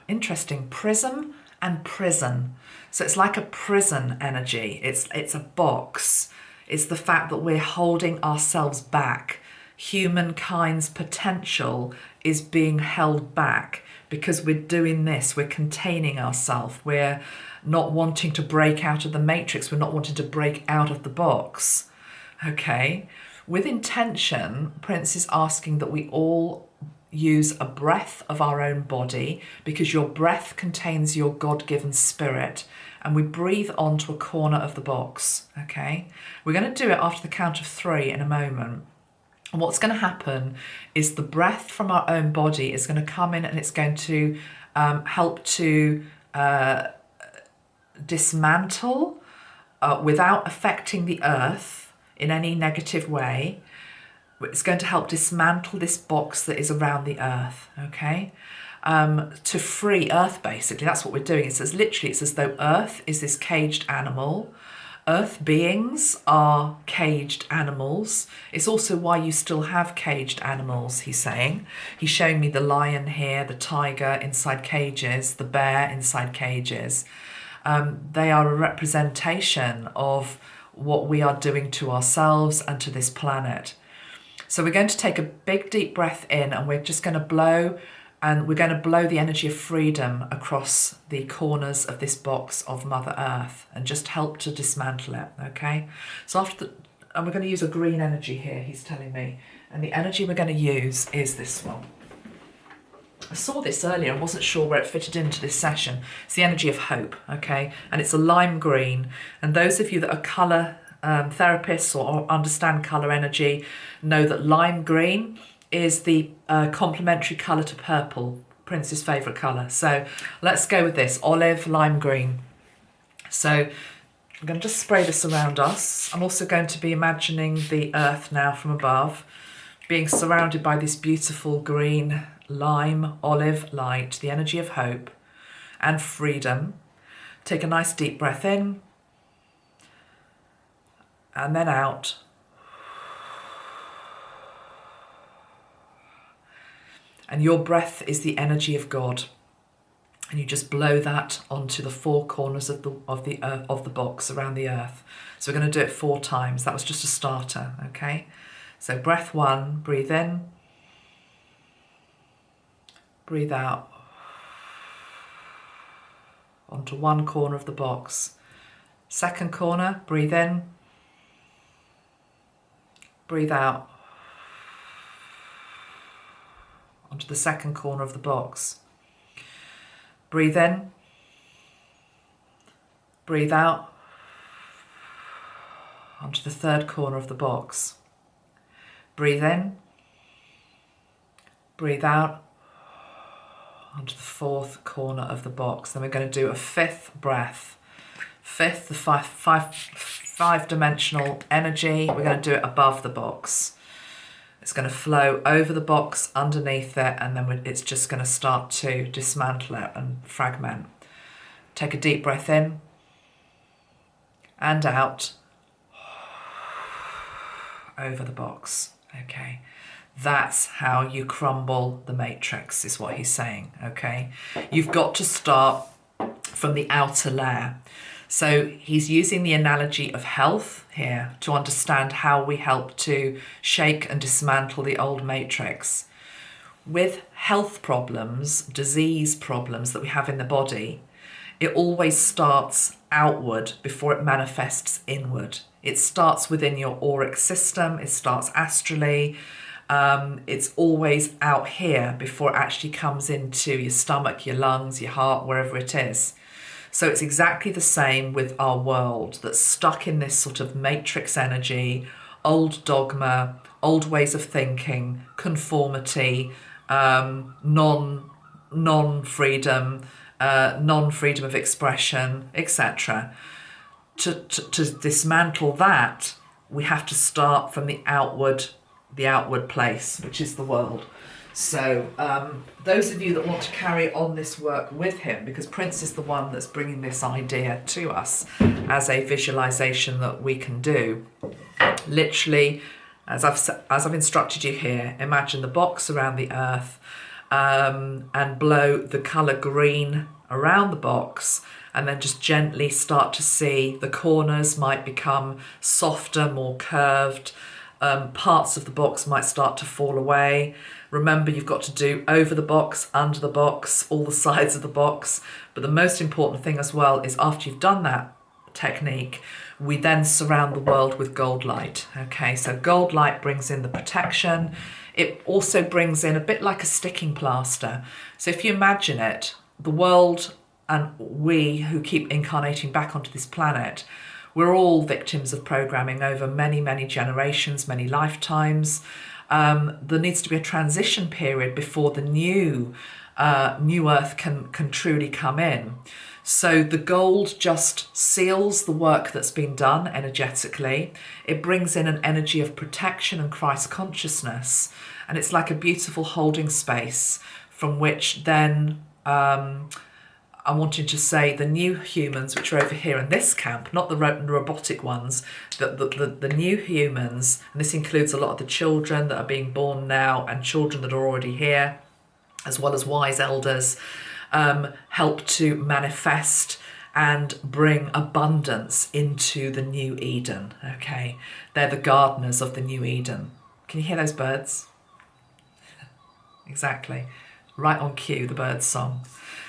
Interesting. Prism and prison. So it's like a prison energy. It's a box. It's the fact that we're holding ourselves back. Humankind's potential is being held back because we're doing this. We're containing ourselves. We're not wanting to break out of the matrix. We're not wanting to break out of the box. Okay? With intention, Prince is asking that we all use a breath of our own body, because your breath contains your God-given spirit, and we breathe onto a corner of the box. Okay? We're going to do it after the count of 3 in a moment. And what's going to happen is the breath from our own body is going to come in, and it's going to help to dismantle without affecting the Earth in any negative way. It's going to help dismantle this box that is around the Earth, okay? To free Earth, basically. That's what we're doing. It's as though Earth is this caged animal. Earth beings are caged animals. It's also why you still have caged animals, he's saying. He's showing me the lion here, the tiger inside cages, the bear inside cages. They are a representation of what we are doing to ourselves and to this planet. So we're going to take a big deep breath in, and we're just going to blow, and we're going to blow the energy of freedom across the corners of this box of Mother Earth and just help to dismantle it, okay? So and we're going to use a green energy here, he's telling me. And the energy we're going to use is this one. I saw this earlier and wasn't sure where it fitted into this session. It's the energy of hope, okay? And it's a lime green. And those of you that are colour therapists or understand colour energy know that lime green is the complementary colour to purple, Prince's favourite colour. So let's go with this, olive, lime green. So I'm going to just spray this around us. I'm also going to be imagining the Earth now from above, being surrounded by this beautiful green lime olive light, the energy of hope and freedom. Take a nice deep breath in and then out. And your breath is the energy of God, and you just blow that onto the 4 corners of the box around the Earth. So we're going to do it 4 times. That was just a starter, okay? So breath 1, breathe in, breathe out onto 1 corner of the box. Second corner, breathe in, breathe out onto the second corner of the box. Breathe in, breathe out onto the third corner of the box. Breathe in, breathe out onto the fourth corner of the box. Then we're going to do a fifth breath. Fifth, the five-dimensional energy. We're going to do it above the box. It's going to flow over the box, underneath it, and then it's just going to start to dismantle it and fragment. Take a deep breath in and out over the box. Okay. That's how you crumble the matrix, is what he's saying, okay? You've got to start from the outer layer. So he's using the analogy of health here to understand how we help to shake and dismantle the old matrix. With health problems, disease problems that we have in the body, it always starts outward before it manifests inward. It starts within your auric system, it starts astrally. It's always out here before it actually comes into your stomach, your lungs, your heart, wherever it is. So it's exactly the same with our world that's stuck in this sort of matrix energy, old dogma, old ways of thinking, conformity, non-freedom, non-freedom of expression, etc. To dismantle that, we have to start from the outward place, which is the world. So those of you that want to carry on this work with him, because Prince is the one that's bringing this idea to us as a visualization that we can do, literally, as I've instructed you here, imagine the box around the earth, and blow the colour green around the box, and then just gently start to see the corners might become softer, more curved. Parts of the box might start to fall away. Remember, you've got to do over the box, under the box, all the sides of the box. But the most important thing as well is after you've done that technique, we then surround the world with gold light. Okay, so gold light brings in the protection. It also brings in a bit like a sticking plaster. So if you imagine it, the world and we who keep incarnating back onto this planet, we're all victims of programming over many, many generations, many lifetimes. There needs to be a transition period before the new earth can truly come in. So the gold just seals the work that's been done energetically. It brings in an energy of protection and Christ consciousness. And it's like a beautiful holding space from which then I wanted to say the new humans, which are over here in this camp, not the robotic ones, the new humans, and this includes a lot of the children that are being born now and children that are already here, as well as wise elders, help to manifest and bring abundance into the new Eden, okay? They're the gardeners of the new Eden. Can you hear those birds? Exactly. Right on cue, the bird song.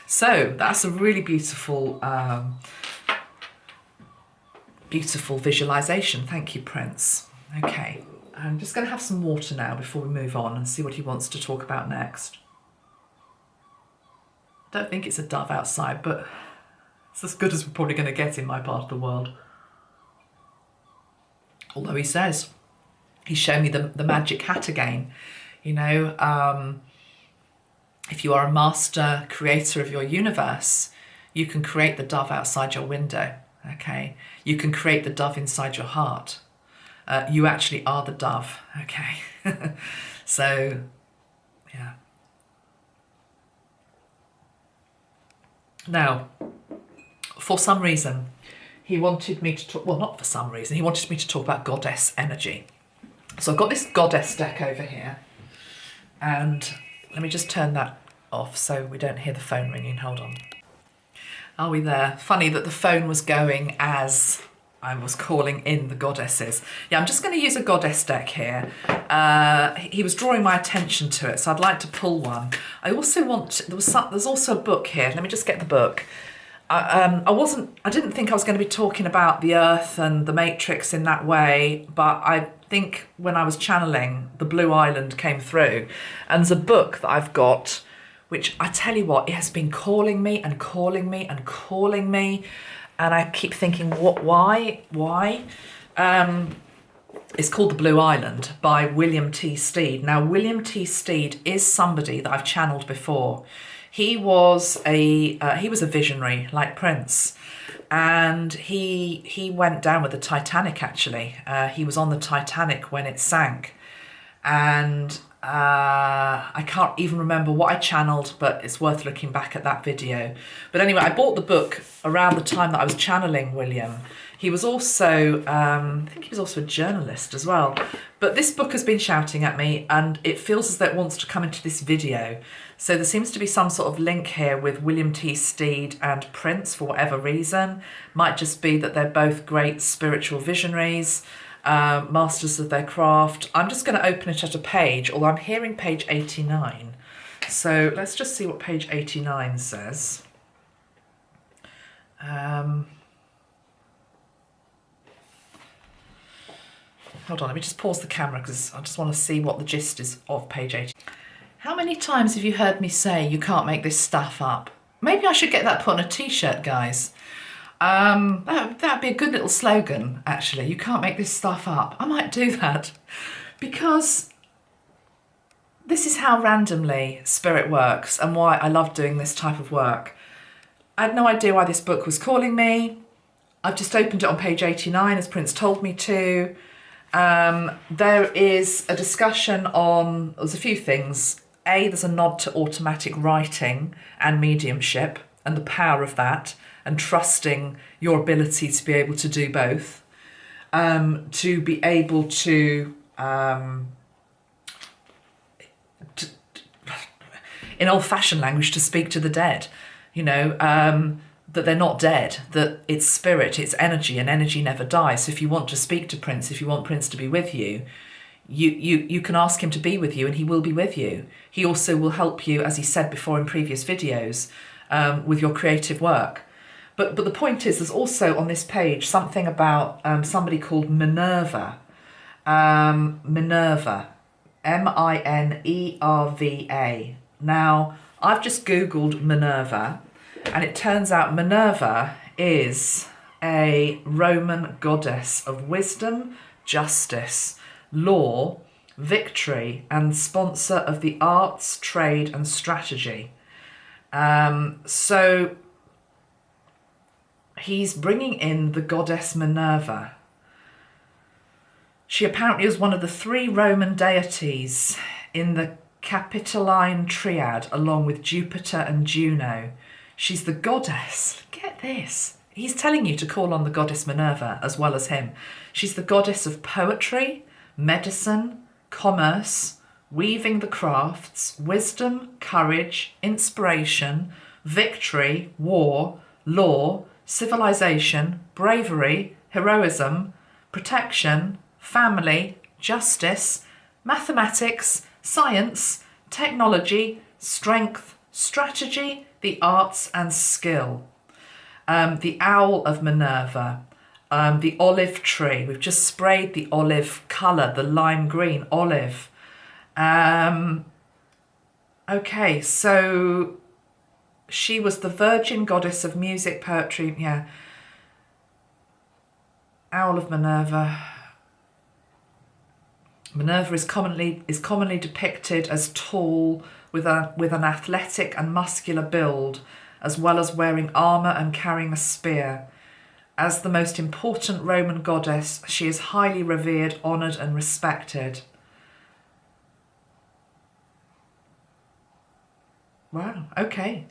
So that's a really beautiful, beautiful visualization. Thank you, Prince. Okay, I'm just going to have some water now before we move on and see what he wants to talk about next. I don't think it's a dove outside, but it's as good as we're probably going to get in my part of the world. Although he says, he's shown me the magic hat again. You know, if you are a master creator of your universe, you can create the dove outside your window, okay? You can create the dove inside your heart. You actually are the dove, okay? So, yeah. Now, for some reason, he wanted me to talk, well, not for some reason, he wanted me to talk about goddess energy. So I've got this goddess deck over here, and let me just turn that off so we don't hear the phone ringing. Hold on. Are we there? Funny that the phone was going as I was calling in the goddesses. Yeah, I'm just going to use a goddess deck here. He was drawing my attention to it, so I'd like to pull one. I also want, there's also a book here. Let me just get the book. I didn't think I was going to be talking about the earth and the matrix in that way, but I think when I was channeling, the Blue Island came through, and there's a book that I've got, which I tell you what, it has been calling me and calling me and calling me, and I keep thinking, why? It's called The Blue Island by William T. Steed. Now, William T. Steed is somebody that I've channeled before. He was a visionary like Prince, and he went down with the Titanic. Actually, he was on the Titanic when it sank, and I can't even remember what I channeled, but it's worth looking back at that video. But anyway, I bought the book around the time that I was channeling William. He was also, I think he was also a journalist as well. But this book has been shouting at me, and it feels as though it wants to come into this video. So there seems to be some sort of link here with William T. Stead and Prince for whatever reason. Might just be that they're both great spiritual visionaries, masters of their craft. I'm just going to open it at a page, although I'm hearing page 89. So let's just see what page 89 says. Hold on, let me just pause the camera because I just want to see what the gist is of page 80. How many times have you heard me say you can't make this stuff up? Maybe I should get that put on a t-shirt, guys. That'd be a good little slogan, actually. You can't make this stuff up. I might do that because this is how randomly spirit works and why I love doing this type of work. I had no idea why this book was calling me. I've just opened it on page 89 as Prince told me to. There is a discussion on, there's a few things. There's a nod to automatic writing and mediumship and the power of that and trusting your ability to be able to do both. To be able to in old-fashioned language, to speak to the dead, that they're not dead, that it's spirit, it's energy, and energy never dies. So if you want to speak to Prince, if you want Prince to be with you, you can ask him to be with you and he will be with you. He also will help you, as he said before in previous videos, with your creative work. But the point is, there's also on this page something about somebody called Minerva. Minerva, Minerva. Now, I've just Googled Minerva, and it turns out Minerva is a Roman goddess of wisdom, justice, law, victory, and sponsor of the arts, trade, and strategy. So he's bringing in the goddess Minerva. She apparently is one of the 3 Roman deities in the Capitoline triad, along with Jupiter and Juno. She's the goddess. Get this. He's telling you to call on the goddess Minerva as well as him. She's the goddess of poetry, medicine, commerce, weaving the crafts, wisdom, courage, inspiration, victory, war, law, civilization, bravery, heroism, protection, family, justice, mathematics, science, technology, strength, strategy, the arts, and skill. The owl of Minerva, the olive tree. We've just sprayed the olive colour, the lime green olive. Okay, so she was the virgin goddess of music, poetry, yeah. Owl of Minerva. Minerva is commonly depicted as tall, with an athletic and muscular build, as well as wearing armour and carrying a spear. As the most important Roman goddess, she is highly revered, honoured, and respected. Wow, okay.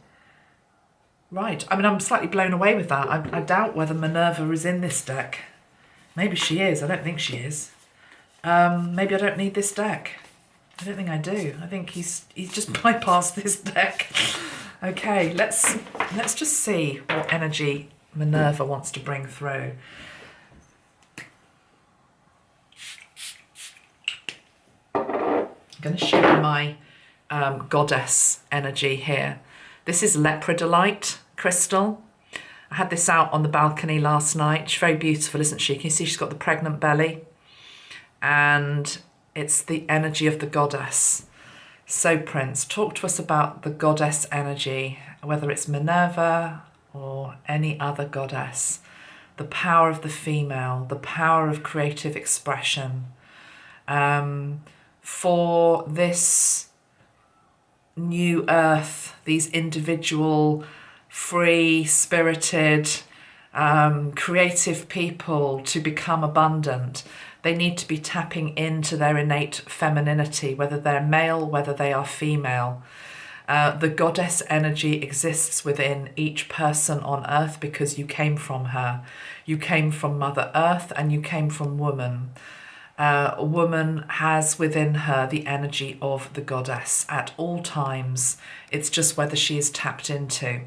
Right, I mean, I'm slightly blown away with that. I doubt whether Minerva is in this deck. Maybe she is, I don't think she is. Maybe I don't need this deck. I don't think I do. I think he's just bypassed this deck. Okay, let's just see what energy Minerva wants to bring through. I'm going to show you my goddess energy here. This is lepridolite crystal. I had this out on the balcony last night. She's very beautiful, isn't she? Can you see she's got the pregnant belly? And it's the energy of the goddess. So Prince, talk to us about the goddess energy, whether it's Minerva or any other goddess. The power of the female, the power of creative expression. For this new earth, these individual, free, spirited, creative people to become abundant, they need to be tapping into their innate femininity, whether they're male, whether they are female. The goddess energy exists within each person on earth because you came from her. You came from Mother Earth and you came from woman. A woman has within her the energy of the goddess at all times. It's just whether she is tapped into.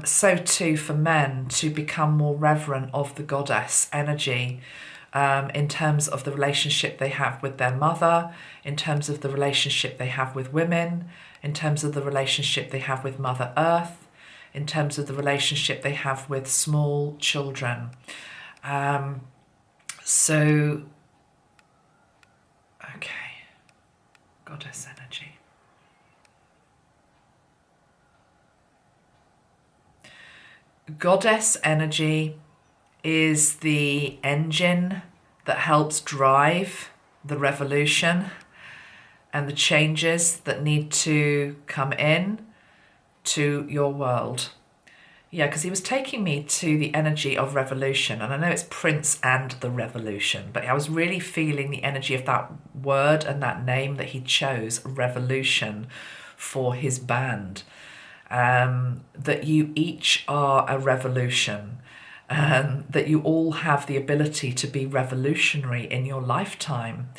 So too for men to become more reverent of the goddess energy, in terms of the relationship they have with their mother, in terms of the relationship they have with women, in terms of the relationship they have with Mother Earth, in terms of the relationship they have with small children. So, okay, goddess energy. Goddess energy is the engine that helps drive the revolution and the changes that need to come in to your world. Yeah, because he was taking me to the energy of revolution, and I know it's Prince and the Revolution, but I was really feeling the energy of that word and that name that he chose, revolution, for his band. That you each are a revolution, that you all have the ability to be revolutionary in your lifetime.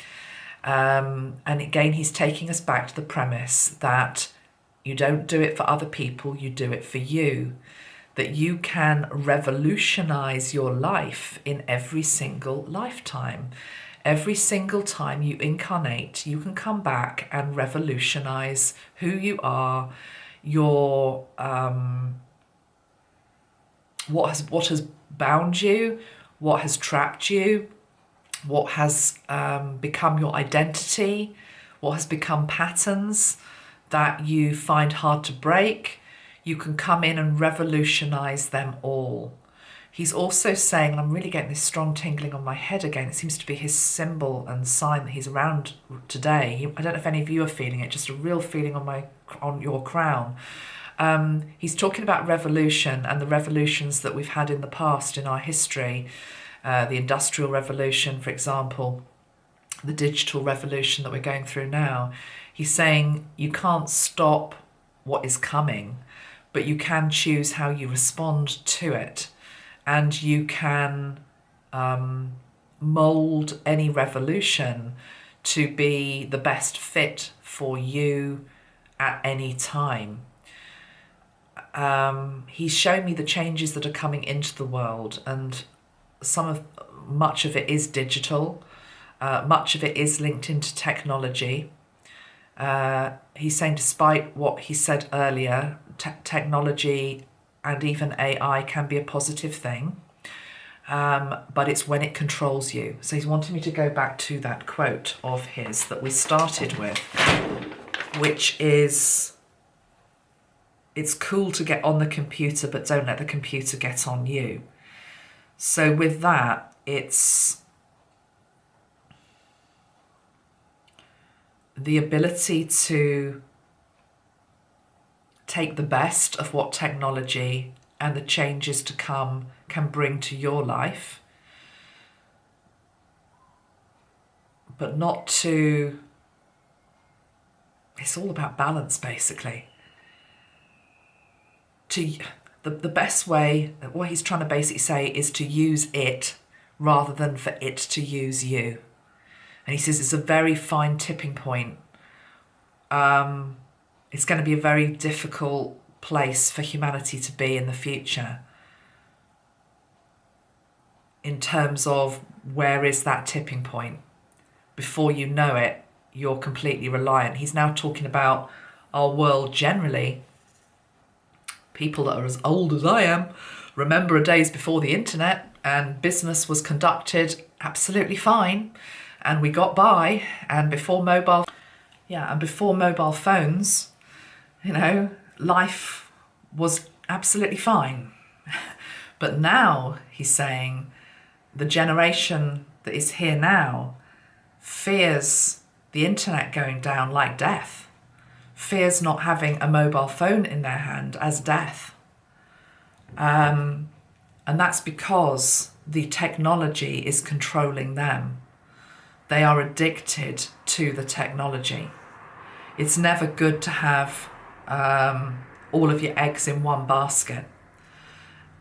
And again, he's taking us back to the premise that you don't do it for other people, you do it for you. That you can revolutionize your life in every single lifetime. Every single time you incarnate, you can come back and revolutionize who you are, your what has bound you, what has trapped you, what has become your identity, what has become patterns that you find hard to break. You can come in and revolutionize them all. He's also saying, and I'm really getting this strong tingling on my head again, it seems to be his symbol and sign that he's around today. I don't know if any of you are feeling it, just a real feeling on your crown. He's talking about revolution and the revolutions that we've had in the past in our history. The Industrial Revolution, for example, the digital revolution that we're going through now. He's saying you can't stop what is coming, but you can choose how you respond to it. And you can mould any revolution to be the best fit for you at any time. He's shown me the changes that are coming into the world, and much of it is digital. Much of it is linked into technology. He's saying, despite what he said earlier, technology and even AI can be a positive thing, but it's when it controls you. So he's wanting me to go back to that quote of his that we started with, which is, it's cool to get on the computer, but don't let the computer get on you. So with that, it's the ability to take the best of what technology and the changes to come can bring to your life, but not to, it's all about balance basically. The best way, what he's trying to basically say is to use it rather than for it to use you. And he says it's a very fine tipping point. It's going to be a very difficult place for humanity to be in the future, in terms of where is that tipping point. Before you know it, you're completely reliant. He's now talking about our world generally. People that are as old as I am remember days before the internet, and business was conducted absolutely fine, and we got by. And before mobile phones, life was absolutely fine. But now, he's saying, the generation that is here now fears the internet going down like death, fears not having a mobile phone in their hand as death. And that's because the technology is controlling them. They are addicted to the technology. It's never good to have all of your eggs in one basket.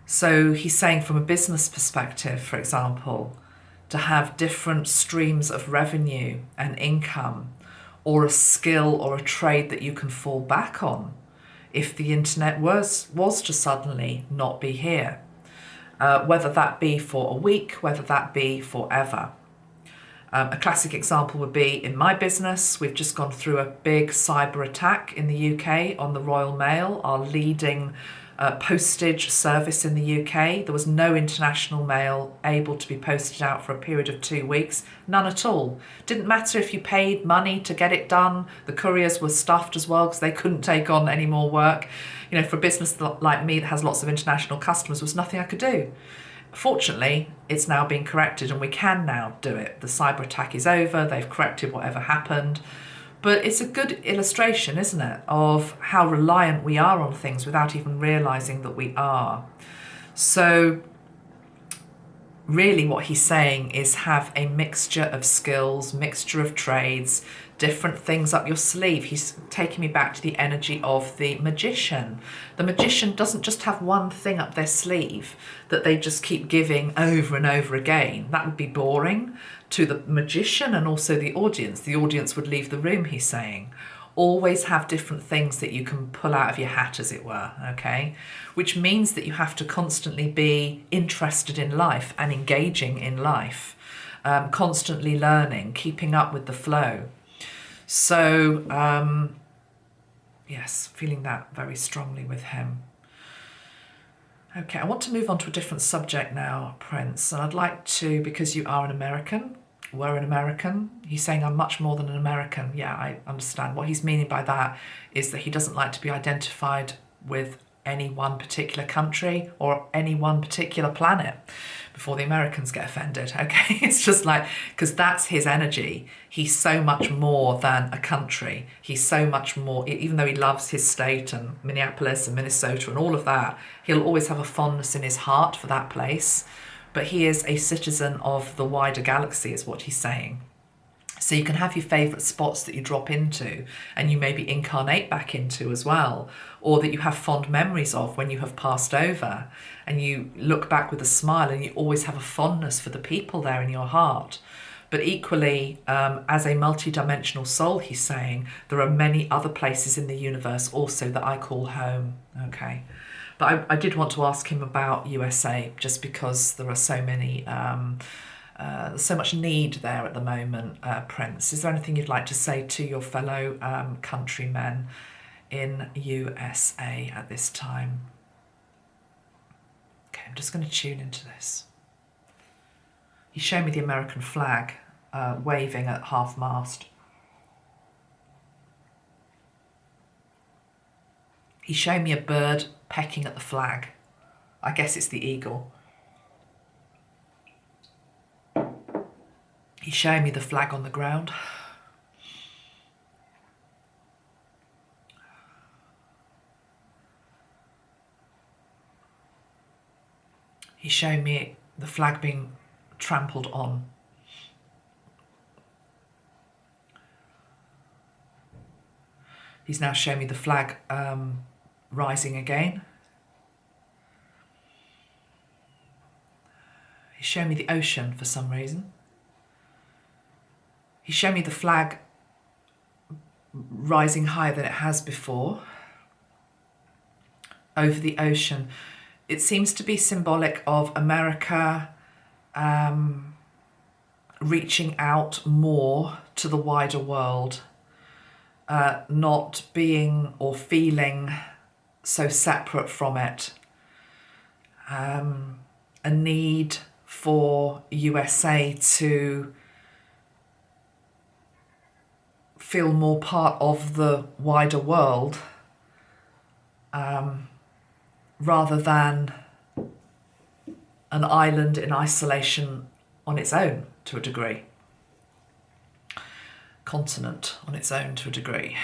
So he's saying from a business perspective, for example, to have different streams of revenue and income, or a skill or a trade that you can fall back on if the internet was to suddenly not be here, whether that be for a week, whether that be forever. A classic example would be in my business. We've just gone through a big cyber attack in the UK on the Royal Mail, our leading postage service in the UK. There was no international mail able to be posted out for a period of 2 weeks, none at all. Didn't matter if you paid money to get it done. The couriers were stuffed as well because they couldn't take on any more work. You know, for a business like me that has lots of international customers, there was nothing I could do. Fortunately, it's now been corrected and we can now do it. The cyber attack is over, they've corrected whatever happened. But it's a good illustration, isn't it, of how reliant we are on things without even realising that we are. So really what he's saying is have a mixture of skills, mixture of trades, different things up your sleeve. He's taking me back to the energy of the magician. The magician doesn't just have one thing up their sleeve that they just keep giving over and over again. That would be boring to the magician and also the audience. The audience would leave the room, he's saying. Always have different things that you can pull out of your hat, as it were, okay? Which means that you have to constantly be interested in life and engaging in life, constantly learning, keeping up with the flow. So, yes, feeling that very strongly with him. Okay, I want to move on to a different subject now, Prince, and I'd like to, because you are an American, we're an American. He's saying I'm much more than an American. Yeah, I understand. What he's meaning by that is that he doesn't like to be identified with any one particular country or any one particular planet before the Americans get offended, okay? It's just like, because that's his energy. He's so much more than a country. He's so much more, even though he loves his state and Minneapolis and Minnesota and all of that, he'll always have a fondness in his heart for that place. But he is a citizen of the wider galaxy, is what he's saying. So you can have your favourite spots that you drop into and you maybe incarnate back into as well, or that you have fond memories of when you have passed over and you look back with a smile and you always have a fondness for the people there in your heart. But equally, as a multi-dimensional soul, he's saying, there are many other places in the universe also that I call home, okay? But I did want to ask him about USA, just because there are so many, so much need there at the moment, Prince. Is there anything you'd like to say to your fellow countrymen in USA at this time? Okay, I'm just going to tune into this. He showed me the American flag waving at half-mast. He showed me a bird pecking at the flag. I guess it's the eagle. He's showing me the flag on the ground. He's showing me the flag being trampled on. He's now showing me the flag rising again. He's showing me the ocean for some reason. He's shown me the flag rising higher than it has before over the ocean. It seems to be symbolic of America reaching out more to the wider world, not being or feeling so separate from it. A need for USA to feel more part of the wider world, rather than an island in isolation on its own to a degree. Continent on its own to a degree.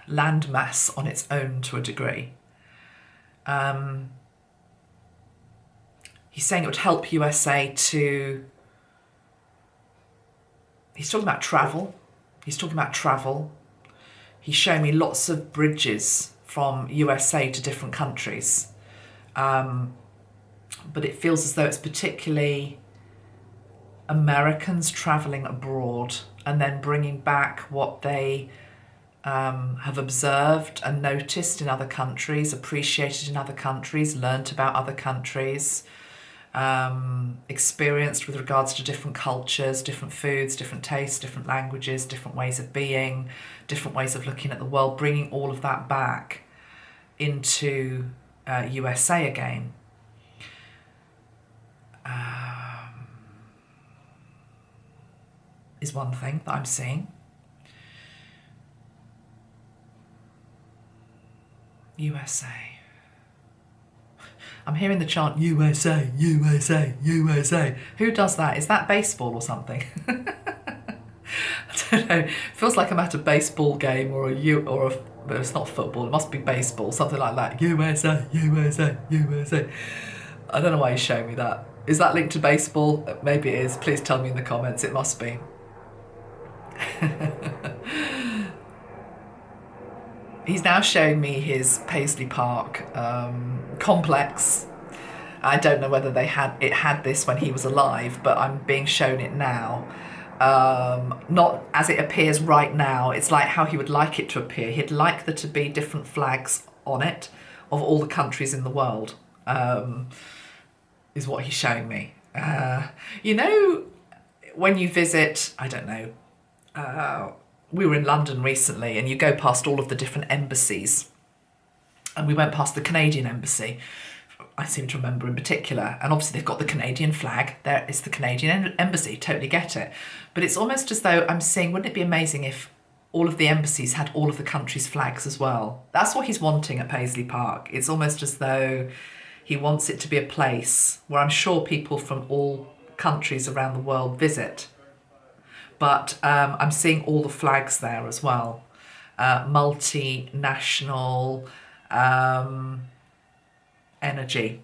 landmass on its own to a degree. He's saying it would help USA to... He's talking about travel. He's showing me lots of bridges from USA to different countries. But it feels as though it's particularly Americans travelling abroad and then bringing back what they have observed and noticed in other countries, appreciated in other countries, learnt about other countries, experienced with regards to different cultures, different foods, different tastes, different languages, different ways of being, different ways of looking at the world, bringing all of that back into USA again. Is one thing that I'm seeing. USA. I'm hearing the chant USA, USA, USA. Who does that? Is that baseball or something? I don't know. It feels like I'm at a baseball game or but it's not football. It must be baseball, something like that. USA, USA, USA. I don't know why he's showing me that. Is that linked to baseball? Maybe it is. Please tell me in the comments. It must be. He's now showing me his Paisley Park complex. I don't know whether it had this when he was alive, but I'm being shown it now. Not as it appears right now. It's like how he would like it to appear. He'd like there to be different flags on it of all the countries in the world, is what he's showing me. You know, when you visit, I don't know, we were in London recently and you go past all of the different embassies, and we went past the Canadian embassy, I seem to remember in particular, and obviously they've got the Canadian flag. There is the Canadian embassy, totally get it. But it's almost as though I'm saying, wouldn't it be amazing if all of the embassies had all of the countries' flags as well? That's what he's wanting at Paisley Park. It's almost as though he wants it to be a place where I'm sure people from all countries around the world visit. But I'm seeing all the flags there as well. Multinational energy.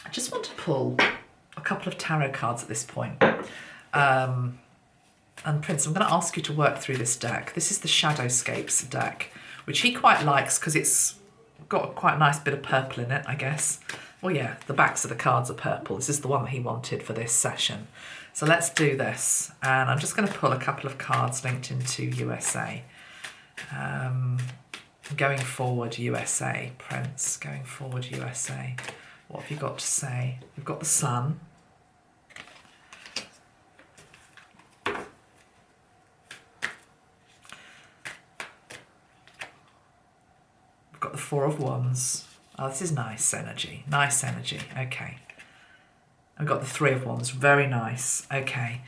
I just want to pull a couple of tarot cards at this point. And Prince, I'm going to ask you to work through this deck. This is the Shadowscapes deck, which he quite likes because it's got quite a nice bit of purple in it, I guess. Well, yeah, the backs of the cards are purple. This is the one that he wanted for this session. So let's do this. And I'm just going to pull a couple of cards linked into USA. Going forward, USA. Prince, going forward, USA. What have you got to say? We've got the Sun. We've got the Four of Wands. Oh, this is nice energy. Nice energy. Okay. I've got the Three of Wands. Very nice. Okay.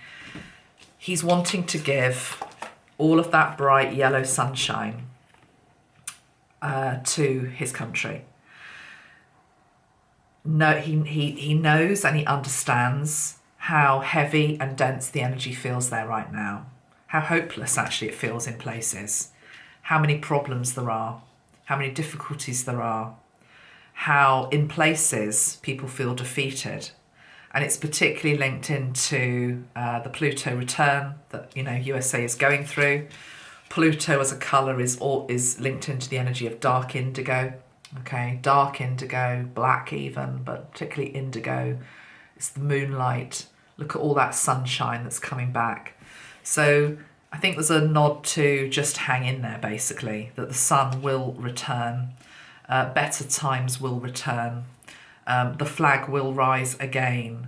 He's wanting to give all of that bright yellow sunshine to his country. No, he knows and he understands how heavy and dense the energy feels there right now. How hopeless actually it feels in places. How many problems there are. How many difficulties there are. How in places people feel defeated. And it's particularly linked into the Pluto return that USA is going through. Pluto as a colour is linked into the energy of dark indigo. Okay, dark indigo, black even, but particularly indigo. It's the moonlight. Look at all that sunshine that's coming back. So I think there's a nod to just hang in there, basically, that the sun will return. Better times will return. The flag will rise again.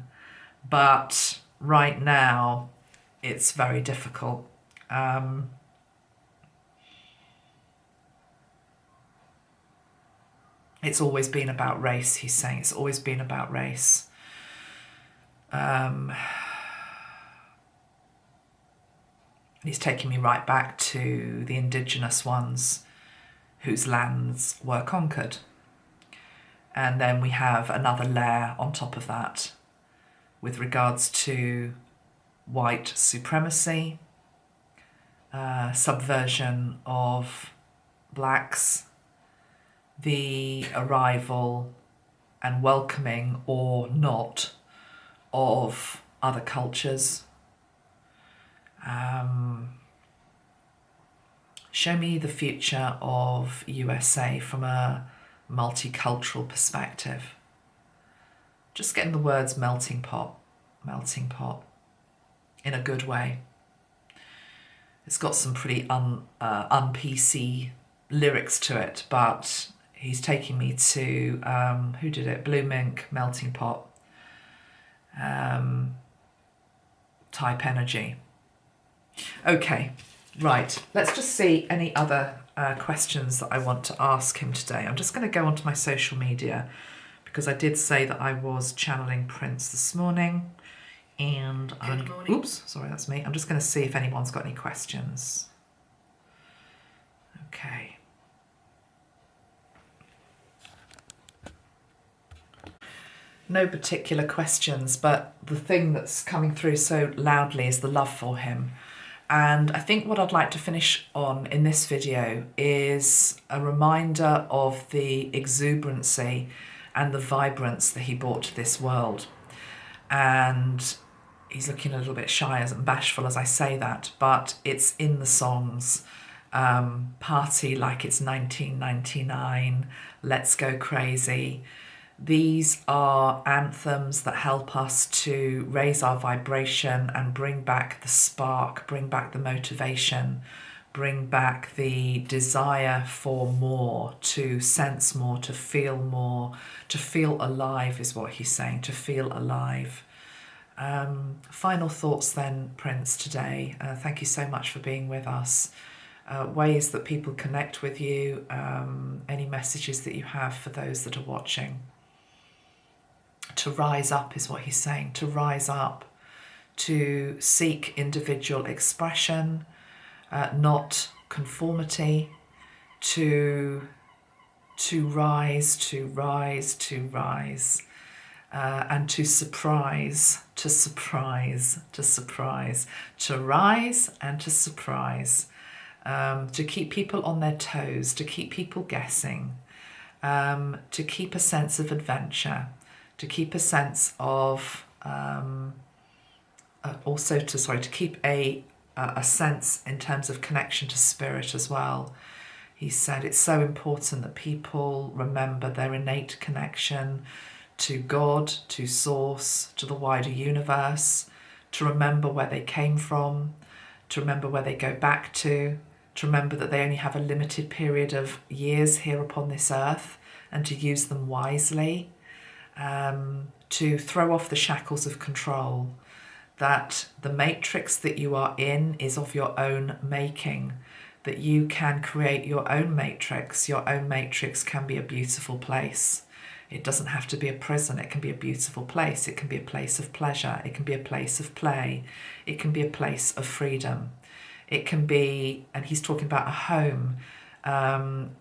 But right now, it's very difficult. It's always been about race, he's saying. It's always been about race. He's taking me right back to the indigenous ones whose lands were conquered. And then we have another layer on top of that with regards to white supremacy, subversion of blacks, the arrival and welcoming or not of other cultures. Show me the future of USA from a multicultural perspective. Just getting the words melting pot, in a good way. It's got some pretty un-PC lyrics to it, but he's taking me to, who did it? Blue Mink, melting pot type energy. Okay, right. Let's just see any other questions that I want to ask him today. I'm just going to go onto my social media because I did say that I was channeling Prince this morning. And oops, sorry, that's me. I'm just going to see if anyone's got any questions. Okay. No particular questions, but the thing that's coming through so loudly is the love for him. And I think what I'd like to finish on in this video is a reminder of the exuberancy and the vibrance that he brought to this world. And he's looking a little bit shy and bashful as I say that, but it's in the songs. Party like it's 1999, Let's Go Crazy. These are anthems that help us to raise our vibration and bring back the spark, bring back the motivation, bring back the desire for more, to sense more, to feel more, to feel alive is what he's saying, to feel alive. Final thoughts then, Prince, today. Thank you so much for being with us. Ways that people connect with you, any messages that you have for those that are watching. To rise up is what he's saying, to rise up, to seek individual expression, not conformity, to rise, and to surprise, to rise and to surprise, to keep people on their toes, to keep people guessing, to keep a sense of adventure, to keep a sense of to keep a sense in terms of connection to spirit as well. He said it's so important that people remember their innate connection to God, to Source, to the wider universe, to remember where they came from, to remember where they go back to remember that they only have a limited period of years here upon this earth and to use them wisely. To throw off the shackles of control, that the matrix that you are in is of your own making, that you can create your own matrix. Your own matrix can be a beautiful place. It doesn't have to be a prison. It can be a beautiful place. It can be a place of pleasure. It can be a place of play. It can be a place of freedom. It can be, and he's talking about a home,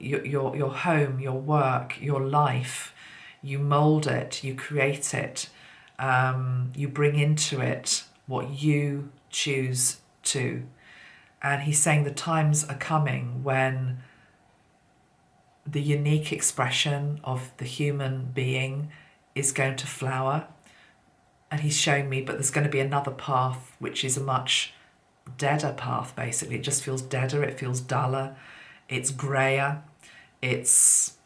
your home, your work, your life. You mold it, you create it, you bring into it what you choose to. And he's saying the times are coming when the unique expression of the human being is going to flower. And he's showing me, but there's going to be another path, which is a much deader path, basically. It just feels deader, it feels duller, it's grayer, it's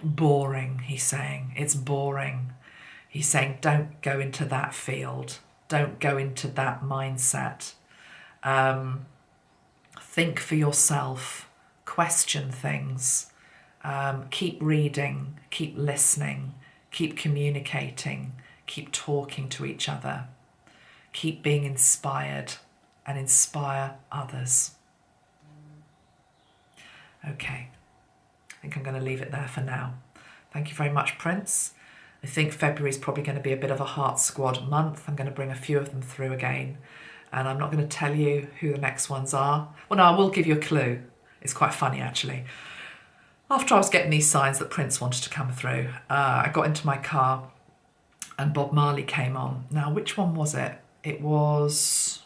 boring, he's saying. It's boring. He's saying, don't go into that field. Don't go into that mindset. Think for yourself. Question things. Keep reading. Keep listening. Keep communicating. Keep talking to each other. Keep being inspired and inspire others. Okay. I think I'm going to leave it there for now. Thank you very much, Prince. I think February is probably going to be a bit of a Heart Squad month. I'm going to bring a few of them through again. And I'm not going to tell you who the next ones are. Well, no, I will give you a clue. It's quite funny, actually. After I was getting these signs that Prince wanted to come through, I got into my car and Bob Marley came on. Now, which one was it? It was...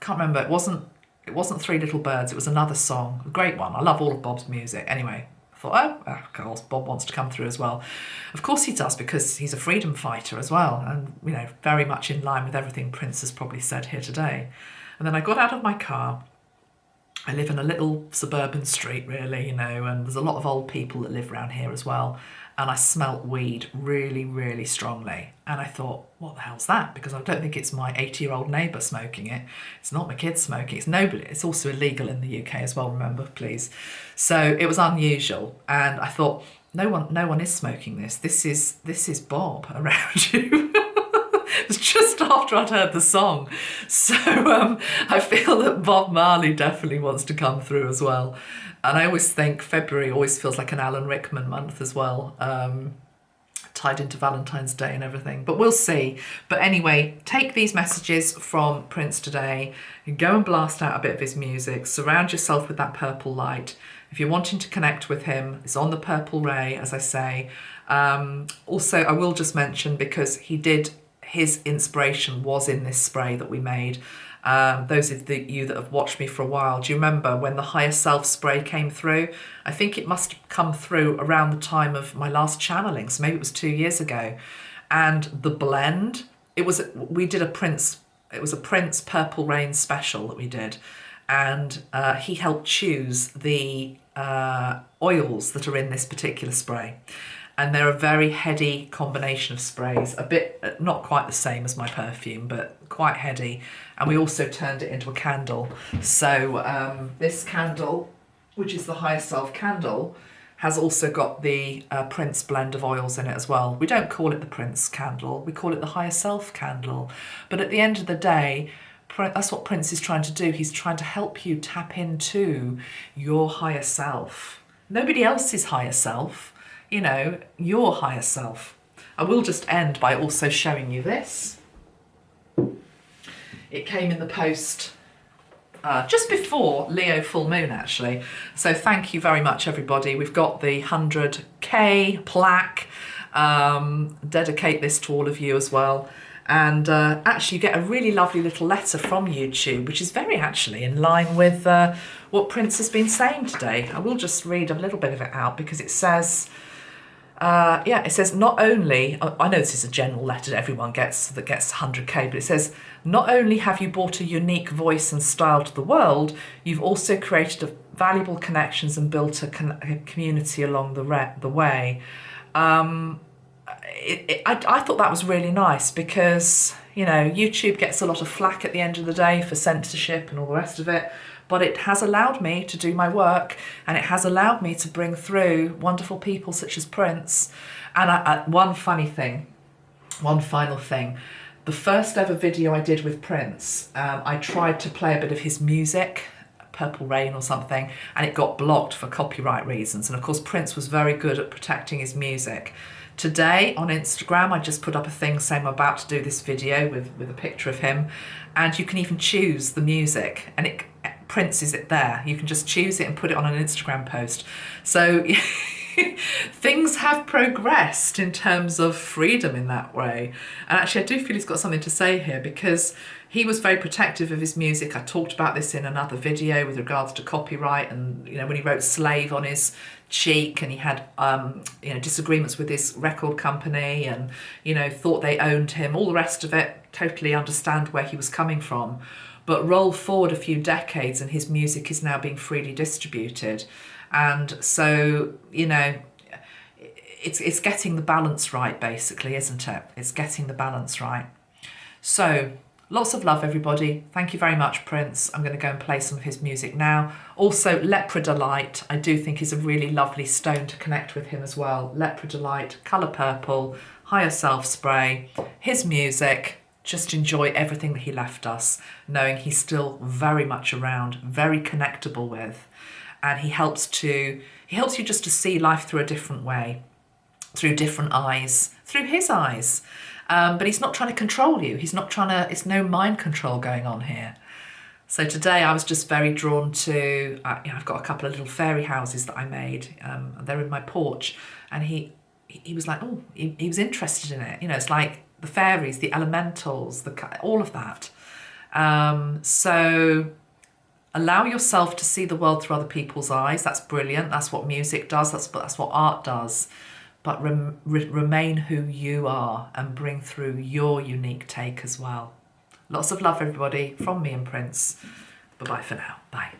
can't remember. It wasn't It wasn't Three Little Birds, it was another song, a great one. I love all of Bob's music. Anyway, I thought, oh, of course, Bob wants to come through as well. Of course he does, because he's a freedom fighter as well, and, you know, very much in line with everything Prince has probably said here today. And then I got out of my car. I live in a little suburban street, really, you know, and there's a lot of old people that live around here as well. And I smelt weed really, really strongly. And I thought, what the hell's that? Because I don't think it's my 80-year-old neighbour smoking it. It's not my kids smoking. It's nobody. It's also illegal in the UK as well, remember, please. So it was unusual. And I thought, no one is smoking this. This is Bob around you. It was just after I'd heard the song. So I feel that Bob Marley definitely wants to come through as well. And I always think February always feels like an Alan Rickman month as well, tied into Valentine's Day and everything. But we'll see. But anyway, take these messages from Prince today and go and blast out a bit of his music. Surround yourself with that purple light. If you're wanting to connect with him, it's on the purple ray, as I say. Also, I will just mention, because his inspiration was in this spray that we made. Those of you that have watched me for a while, do you remember when the Higher Self spray came through? I think it must have come through around the time of my last channeling, so maybe it was 2 years ago. And the blend, it was a Prince Purple Rain special that we did. And he helped choose the oils that are in this particular spray. And they're a very heady combination of sprays, a bit, not quite the same as my perfume, but quite heady. And we also turned it into a candle. So this candle, which is the Higher Self candle, has also got the Prince blend of oils in it as well. We don't call it the Prince candle, we call it the Higher Self candle. But at the end of the day, that's what Prince is trying to do. He's trying to help you tap into your higher self. Nobody else's higher self. You know, your higher self. I will just end by also showing you this. It came in the post just before Leo full moon, actually. So thank you very much, everybody. We've got the 100K plaque. Dedicate this to all of you as well. And actually you get a really lovely little letter from YouTube, which is very actually in line with what Prince has been saying today. I will just read a little bit of it out, because it says... it says, not only, I know this is a general letter that everyone gets that gets 100K, but it says, not only have you brought a unique voice and style to the world, you've also created valuable connections and built a community along the way. I thought that was really nice, because, you know, YouTube gets a lot of flack at the end of the day for censorship and all the rest of it. But it has allowed me to do my work, and it has allowed me to bring through wonderful people such as Prince. And one final thing, the first ever video I did with Prince, I tried to play a bit of his music, Purple Rain or something, and it got blocked for copyright reasons. And of course, Prince was very good at protecting his music. Today on Instagram, I just put up a thing saying I'm about to do this video with a picture of him, and you can even choose the music, and Prince is it there. You can just choose it and put it on an Instagram post. So things have progressed in terms of freedom in that way. And actually I do feel he's got something to say here, because he was very protective of his music. I talked about this in another video with regards to copyright, and you know, when he wrote Slave on his cheek, and he had disagreements with his record company, and you know, thought they owned him, all the rest of it. Totally understand where he was coming from. But roll forward a few decades and his music is now being freely distributed. And so, you know, it's getting the balance right, basically, isn't it? It's getting the balance right. So lots of love, everybody. Thank you very much, Prince. I'm going to go and play some of his music now. Also, Lepridolite, I do think is a really lovely stone to connect with him as well. Lepridolite, colour purple, Higher Self spray, his music. Just enjoy everything that he left us, knowing he's still very much around, very connectable with, and he helps you just to see life through a different way, through different eyes, through his eyes. But he's not trying to control you. It's no mind control going on here. So today I was just very drawn to, I've got a couple of little fairy houses that I made. They're in my porch, and he was like, oh, he was interested in it. You know, it's like the fairies, the elementals, all of that. So Allow yourself to see the world through other people's eyes. That's brilliant. That's what music does. That's what art does. But remain who you are and bring through your unique take as well. Lots of love, everybody, from me and Prince. Bye-bye for now. Bye.